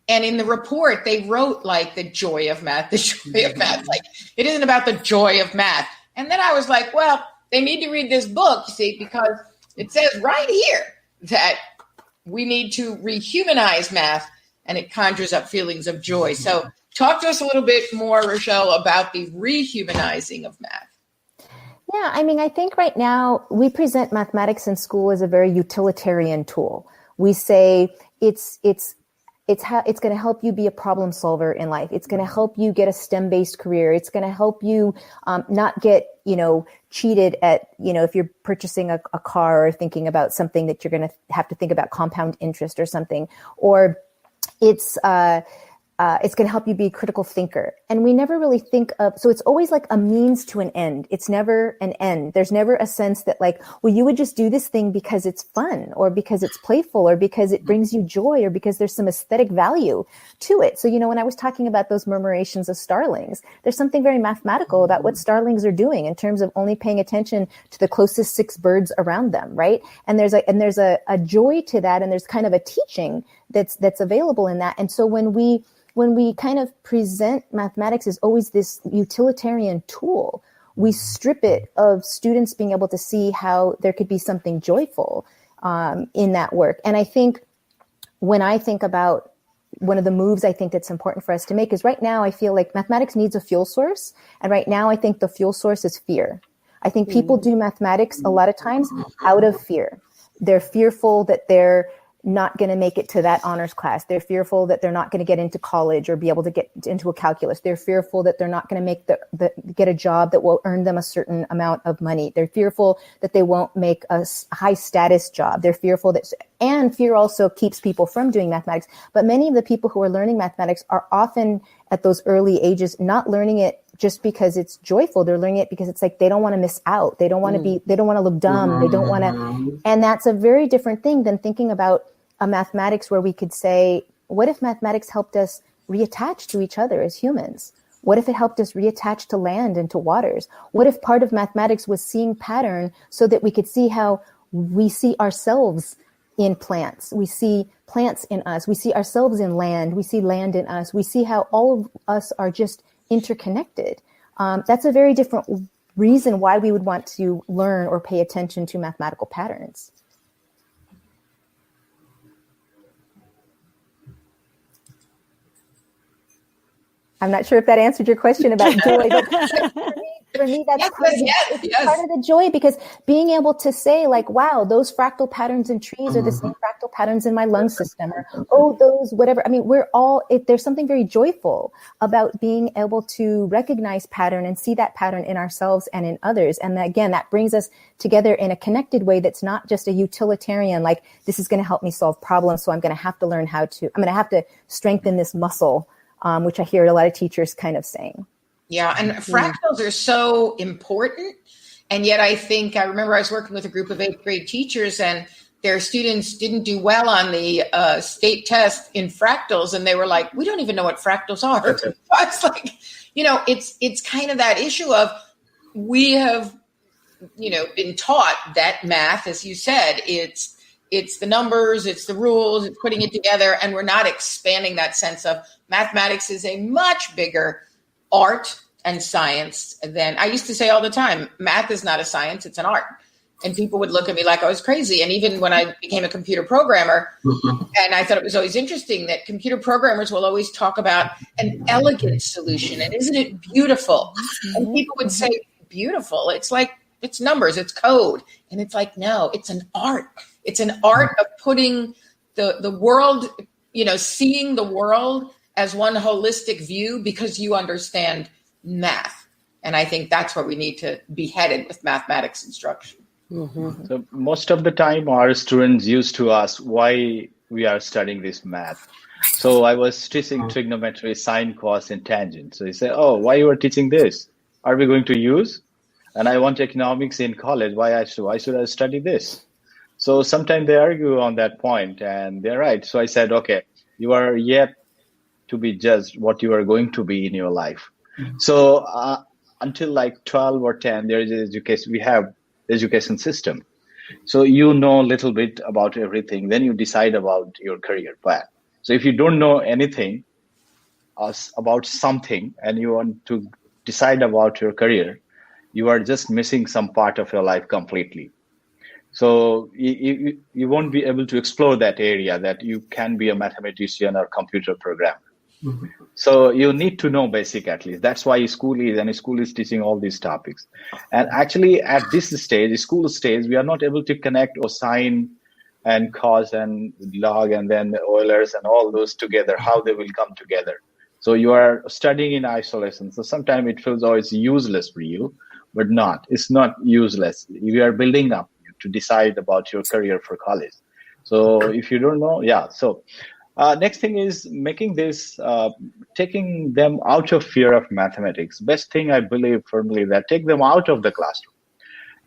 And in the report, they wrote like the joy of math, the joy of math. Like, it isn't about the joy of math. And then I was like, well, they need to read this book, you see, because it says right here that we need to rehumanize math, and it conjures up feelings of joy. So talk to us a little bit more, Rochelle, about the rehumanizing of math. Yeah, I mean, I think right now we present mathematics in school as a very utilitarian tool. We say it's going to help you be a problem solver in life. It's going to help you get a STEM-based career. It's going to help you not get, cheated at, if you're purchasing a car or thinking about something that you're going to have to think about compound interest or something. Or it's going to help you be a critical thinker. And we never really think of, so it's always like a means to an end. It's never an end. There's never a sense that like, well, you would just do this thing because it's fun or because it's playful or because it brings you joy or because there's some aesthetic value to it. So, when I was talking about those murmurations of starlings, there's something very mathematical about what starlings are doing in terms of only paying attention to the closest 6 birds around them, right? And there's a joy to that, and there's kind of a teaching that's available in that. And so when we kind of present mathematics as always this utilitarian tool, we strip it of students being able to see how there could be something joyful in that work. And I think when I think about one of the moves I think that's important for us to make is right now I feel like mathematics needs a fuel source. And right now I think the fuel source is fear. I think people do mathematics a lot of times out of fear. They're fearful that they're not going to make it to that honors class. They're fearful that they're not going to get into college or be able to get into a calculus. They're fearful that they're not going to make get a job that will earn them a certain amount of money. They're fearful that they won't make a high status job. They're fearful and fear also keeps people from doing mathematics. But many of the people who are learning mathematics are often at those early ages not learning it just because it's joyful. They're learning it because it's like they don't want to miss out. They don't want to they don't want to look dumb. They don't want to, and that's a very different thing than thinking about a mathematics where we could say, what if mathematics helped us reattach to each other as humans? What if it helped us reattach to land and to waters? What if part of mathematics was seeing pattern so that we could see how we see ourselves in plants? We see plants in us. We see ourselves in land. We see land in us. We see how all of us are just interconnected. That's a very different reason why we would want to learn or pay attention to mathematical patterns. I'm not sure if that answered your question about joy, but For me, that's yes. part of the joy, because being able to say like, wow, those fractal patterns in trees are the same fractal patterns in my lung system, or, oh, those, whatever. I mean, there's something very joyful about being able to recognize pattern and see that pattern in ourselves and in others. And again, that brings us together in a connected way that's not just a utilitarian, like, this is going to help me solve problems, so I'm going to have to strengthen this muscle, which I hear a lot of teachers kind of saying. Yeah, and fractals are so important. And yet I remember I was working with a group of 8th grade teachers, and their students didn't do well on the state test in fractals. And they were like, we don't even know what fractals are. So I was like, it's kind of that issue of, we have, been taught that math, as you said, it's the numbers, it's the rules, it's putting it together. And we're not expanding that sense of mathematics is a much bigger art and science than I used to say all the time. Math is not a science, it's an art. And people would look at me like I was crazy. And even when I became a computer programmer, and I thought it was always interesting that computer programmers will always talk about an elegant solution. And isn't it beautiful? And people would say, beautiful. It's like, it's numbers, it's code. And it's like, no, it's an art. It's an art of putting the world, seeing the world as one holistic view, because you understand math. And I think that's where we need to be headed with mathematics instruction. Mm-hmm. So most of the time our students used to ask why we are studying this math. So I was teaching trigonometry, sine, cos, and tangent. So he said, oh, why you are teaching this? Are we going to use? And I want economics in college. Why should I study this? So sometimes they argue on that point, and they're right. So I said, okay, you are yet to be judged what you are going to be in your life. So until like 12 or 10, there is education. We have education system. So you know a little bit about everything. Then you decide about your career path. So if you don't know anything about something and you want to decide about your career, you are just missing some part of your life completely. So you won't be able to explore that area that you can be a mathematician or computer programmer. Mm-hmm. So you need to know basic at least. That's why school is teaching all these topics. And actually at this stage, school stage, we are not able to connect or sine and cos and log and then the Eulers and all those together, how they will come together. So you are studying in isolation. So sometimes it feels, oh, it's useless for you, but not. It's not useless. You are building up to decide about your career for college. So if you don't know, yeah. So next thing is making this, taking them out of fear of mathematics. Best thing I believe firmly that take them out of the classroom.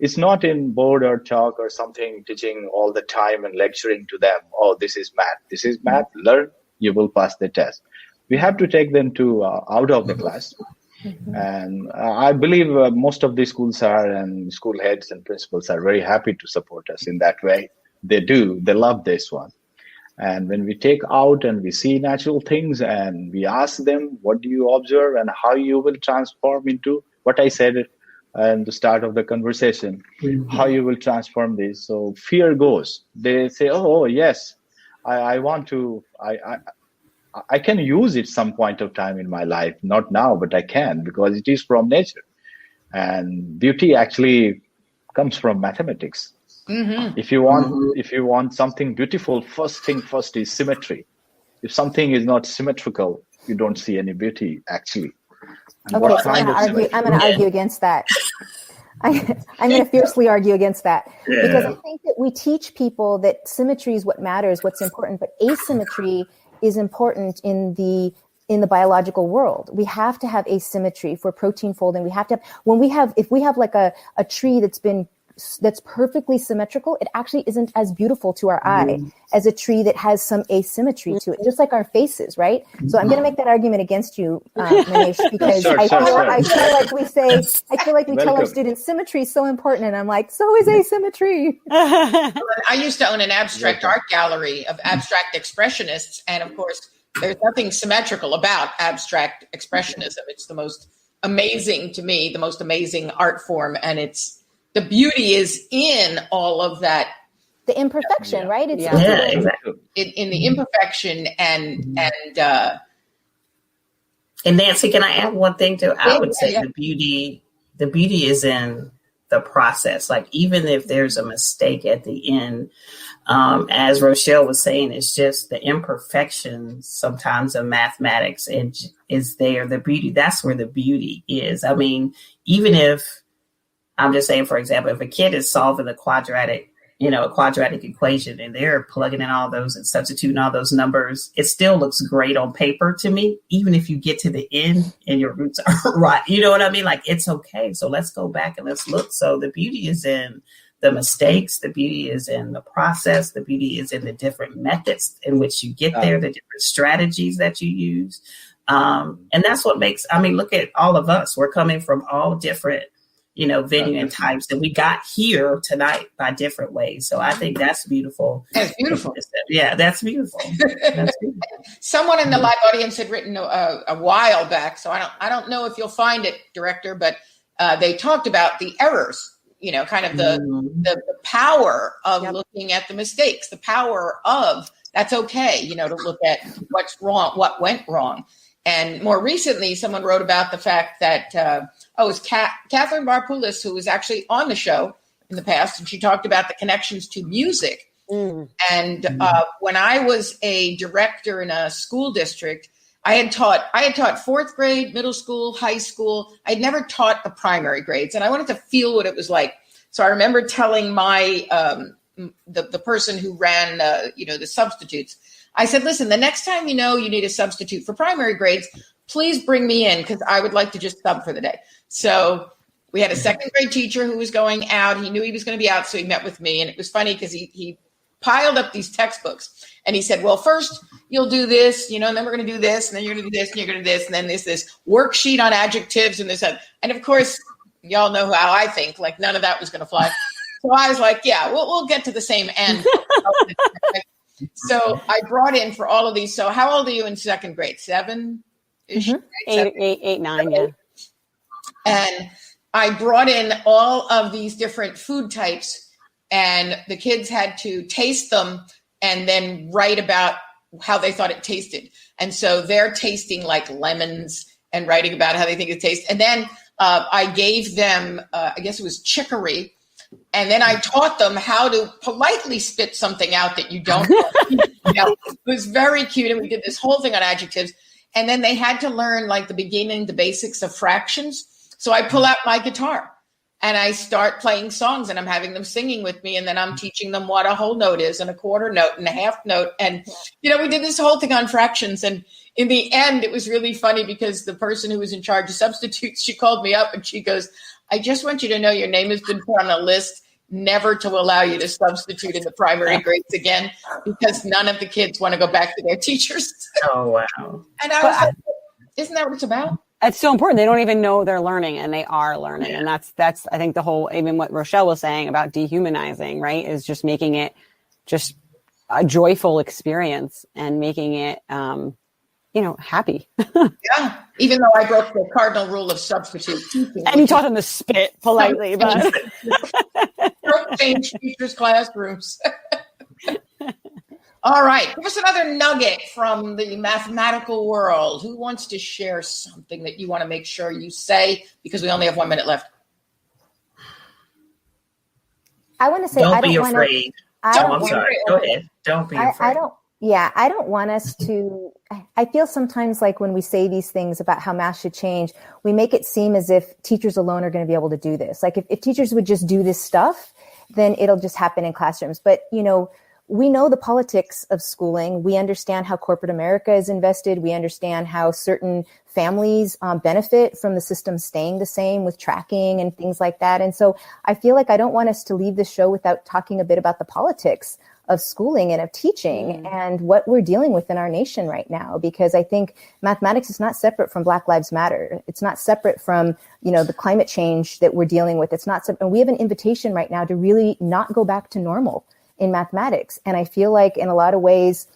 It's not in board or chalk or something teaching all the time and lecturing to them. Oh, this is math. This is math. Learn, you will pass the test. We have to take them to out of the class. And I believe most of the schools and school heads and principals are very happy to support us in that way. They do. They love this one. And when we take out and we see natural things and we ask them, what do you observe and how you will transform into what I said in the start of the conversation, how you will transform this. So fear goes. They say, oh yes, I want to, I can use it some point of time in my life. Not now, but I can because it is from nature. And beauty actually comes from mathematics. Mm-hmm. If you want something beautiful, first is symmetry. If something is not symmetrical, you don't see any beauty actually. And okay, so I'm going to argue against that. I'm going to fiercely argue against that because I think that we teach people that symmetry is what matters, what's important, but asymmetry is important in the biological world. We have to have asymmetry for protein folding. We have to have, if we have like a tree that's perfectly symmetrical, it actually isn't as beautiful to our eye as a tree that has some asymmetry to it, just like our faces, right? So I'm going to make that argument against you, Manish, because I feel like we tell our students symmetry is so important, and I'm like, so is asymmetry. I used to own an abstract art gallery of abstract expressionists, and of course, there's nothing symmetrical about abstract expressionism. It's the most amazing, to me, the most amazing art form, and the beauty is in all of that. The imperfection, right? It's exactly. In the imperfection and Nancy, can I add one thing too? I would say the beauty the beauty is in the process. Like, even if there's a mistake at the end, as Rochelle was saying, it's just the imperfections sometimes of mathematics and is there the beauty. That's where the beauty is. I mean, even if I'm just saying, for example, if a kid is solving a quadratic equation and they're plugging in all those and substituting all those numbers, it still looks great on paper to me, even if you get to the end and your roots are right. You know what I mean? Like, it's okay. So let's go back and let's look. So the beauty is in the mistakes. The beauty is in the process. The beauty is in the different methods in which you get there, the different strategies that you use. And that's what makes, I mean, look at all of us. We're coming from all different, venue and types, and we got here tonight by different ways. So I think that's beautiful. That's beautiful. Yeah, that's beautiful. That's beautiful. Someone in the live audience had written a while back, so I don't know if you'll find it, Director, but they talked about the errors. Kind of the power of looking at the mistakes, the power of that's okay. To look at what's wrong, what went wrong. And more recently, someone wrote about the fact that, it was Catherine Barpoulis, who was actually on the show in the past, and she talked about the connections to music. And when I was a director in a school district, I had taught fourth grade, middle school, high school. I'd never taught the primary grades, and I wanted to feel what it was like. So I remember telling my the person who ran the substitutes, I said, listen, the next time you need a substitute for primary grades, please bring me in because I would like to just sub for the day. So we had a second grade teacher who was going out. He knew he was going to be out, so he met with me. And it was funny because he piled up these textbooks. And he said, well, first you'll do this, and then we're going to do this, and then you're going to do this, and you're going to do this, and then there's this worksheet on adjectives and this. And of course, y'all know how I think, like none of that was going to fly. So I was like, yeah, we'll get to the same end. So I brought in for all of these. So how old are you in second grade? 7-ish? Mm-hmm. Eight, 9, yeah. And I brought in all of these different food types, and the kids had to taste them and then write about how they thought it tasted. And so they're tasting like lemons and writing about how they think it tastes. And then I gave them, I guess it was chicory. And then I taught them how to politely spit something out that you don't know. It was very cute. And we did this whole thing on adjectives. And then they had to learn like the basics of fractions. So I pull out my guitar and I start playing songs, and I'm having them singing with me. And then I'm teaching them what a whole note is and a quarter note and a half note. And, we did this whole thing on fractions. And in the end, it was really funny because the person who was in charge of substitutes, she called me up and she goes, I just want you to know your name has been put on a list never to allow you to substitute in the primary grades again, because none of the kids want to go back to their teachers. Oh, wow. And I was like, isn't that what it's about? It's so important. They don't even know they're learning, and they are learning. And that's, I think the whole, even what Rochelle was saying about dehumanizing, right, is just making it just a joyful experience and making it, happy. Yeah. Even though I broke the cardinal rule of substitute teaching. And you taught them to spit politely, but don't change teachers' classrooms. All right. Give us another nugget from the mathematical world. Who wants to share something that you want to make sure you say, because we only have 1 minute left? I want to say, don't be afraid. I'm sorry. Go ahead. Don't be afraid. I don't want us to, I feel sometimes like when we say these things about how math should change, we make it seem as if teachers alone are going to be able to do this. Like if teachers would just do this stuff, then it'll just happen in classrooms. But, we know the politics of schooling. We understand how corporate America is invested. We understand how certain families benefit from the system staying the same with tracking and things like that. And so I feel like I don't want us to leave the show without talking a bit about the politics of schooling and of teaching and what we're dealing with in our nation right now, because I think mathematics is not separate from Black Lives Matter. It's not separate from, the climate change that we're dealing with. It's not, and we have an invitation right now to really not go back to normal in mathematics. And I feel like in a lot of ways,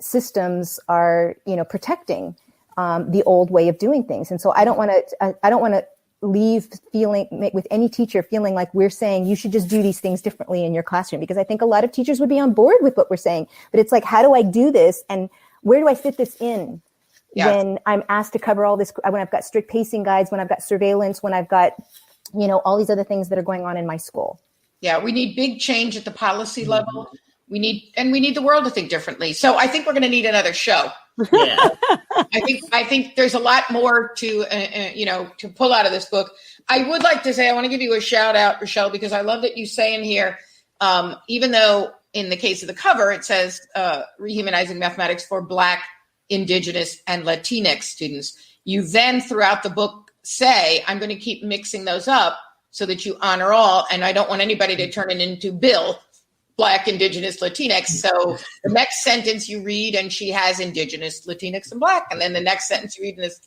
systems are, protecting the old way of doing things. And so I don't want to leave feeling with any teacher feeling like we're saying you should just do these things differently in your classroom, because I think a lot of teachers would be on board with what we're saying, but it's like, how do I do this? And where do I fit this in Yes. when I'm asked to cover all this, when I've got strict pacing guides, when I've got surveillance, when I've got, all these other things that are going on in my school. Yeah, we need big change at the policy level. We need the world to think differently. So I think we're going to need another show. Yeah. I think there's a lot more to to pull out of this book. I would like to say, I want to give you a shout out, Rochelle, because I love that you say in here, even though in the case of the cover it says rehumanizing mathematics for Black, Indigenous, and Latinx students, you then throughout the book say, I'm going to keep mixing those up so that you honor all, and I don't want anybody to turn it into Bill, Black, Indigenous, Latinx. So the next sentence you read, and she has Indigenous, Latinx, and Black. And then the next sentence you read, and it's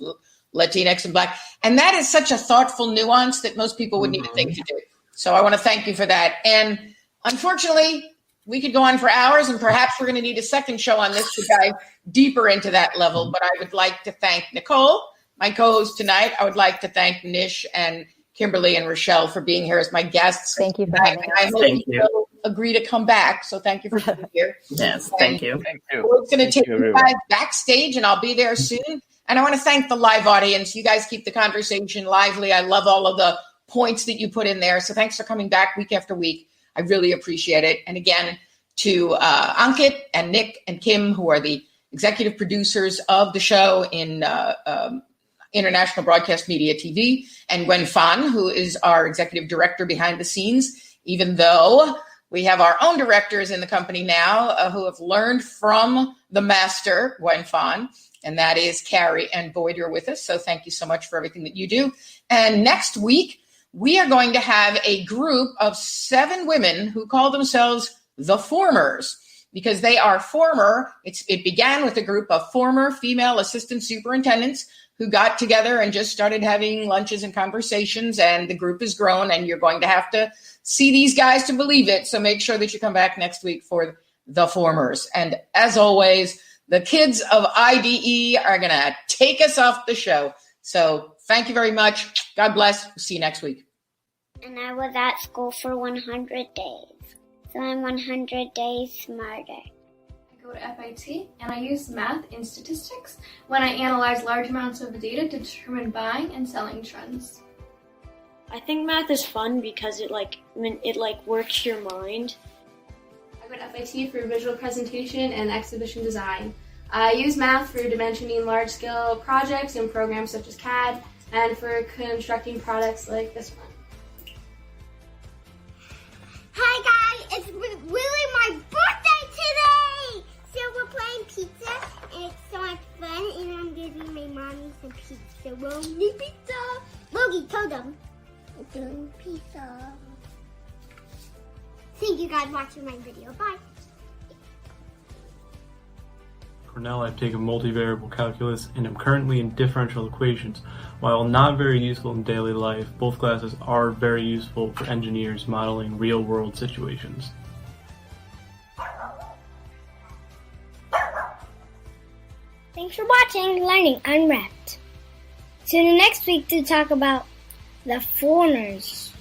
Latinx and Black. And that is such a thoughtful nuance that most people wouldn't even think to do. So I want to thank you for that. And unfortunately, we could go on for hours, and perhaps we're going to need a second show on this to dive deeper into that level. But I would like to thank Nicole, my co-host tonight. I would like to thank Nish and Kimberly and Rochelle for being here as my guests. Thank you for having us. I hope you will agree to come back. So thank you for being here. Yes, thank you. Thank you. We're going to take you guys backstage, and I'll be there soon. And I want to thank the live audience. You guys keep the conversation lively. I love all of the points that you put in there. So thanks for coming back week after week. I really appreciate it. And again, to Ankit and Nick and Kim, who are the executive producers of the show in International Broadcast Media TV, and Gwen Fan, who is our executive director behind the scenes, even though we have our own directors in the company now who have learned from the master, Gwen Fan, and that is Carrie and Boyd are with us. So thank you so much for everything that you do. And next week, we are going to have a group of 7 women who call themselves the Formers, because they are it began with a group of former female assistant superintendents who got together and just started having lunches and conversations, and the group has grown, and you're going to have to see these guys to believe it. So make sure that you come back next week for the Formers. And as always, the kids of IDE are going to take us off the show. So thank you very much. God bless. See you next week. And I was at school for 100 days. So I'm 100 days smarter. Go to FIT, and I use math and statistics when I analyze large amounts of data to determine buying and selling trends. I think math is fun because it works your mind. I go to FIT for visual presentation and exhibition design. I use math for dimensioning large-scale projects and programs such as CAD, and for constructing products like this one. Hi guys, it's really my birthday today! So we're playing pizza, and it's so much fun, and I'm giving my mommy some pizza. Rogi pizza! Rogi, tell them. It's doing pizza. Thank you guys for watching my video. Bye. Cornell, I've taken multivariable calculus and am currently in differential equations. While not very useful in daily life, both classes are very useful for engineers modeling real-world situations. Thanks for watching Learning Unwrapped. Tune in next week to talk about the foreigners.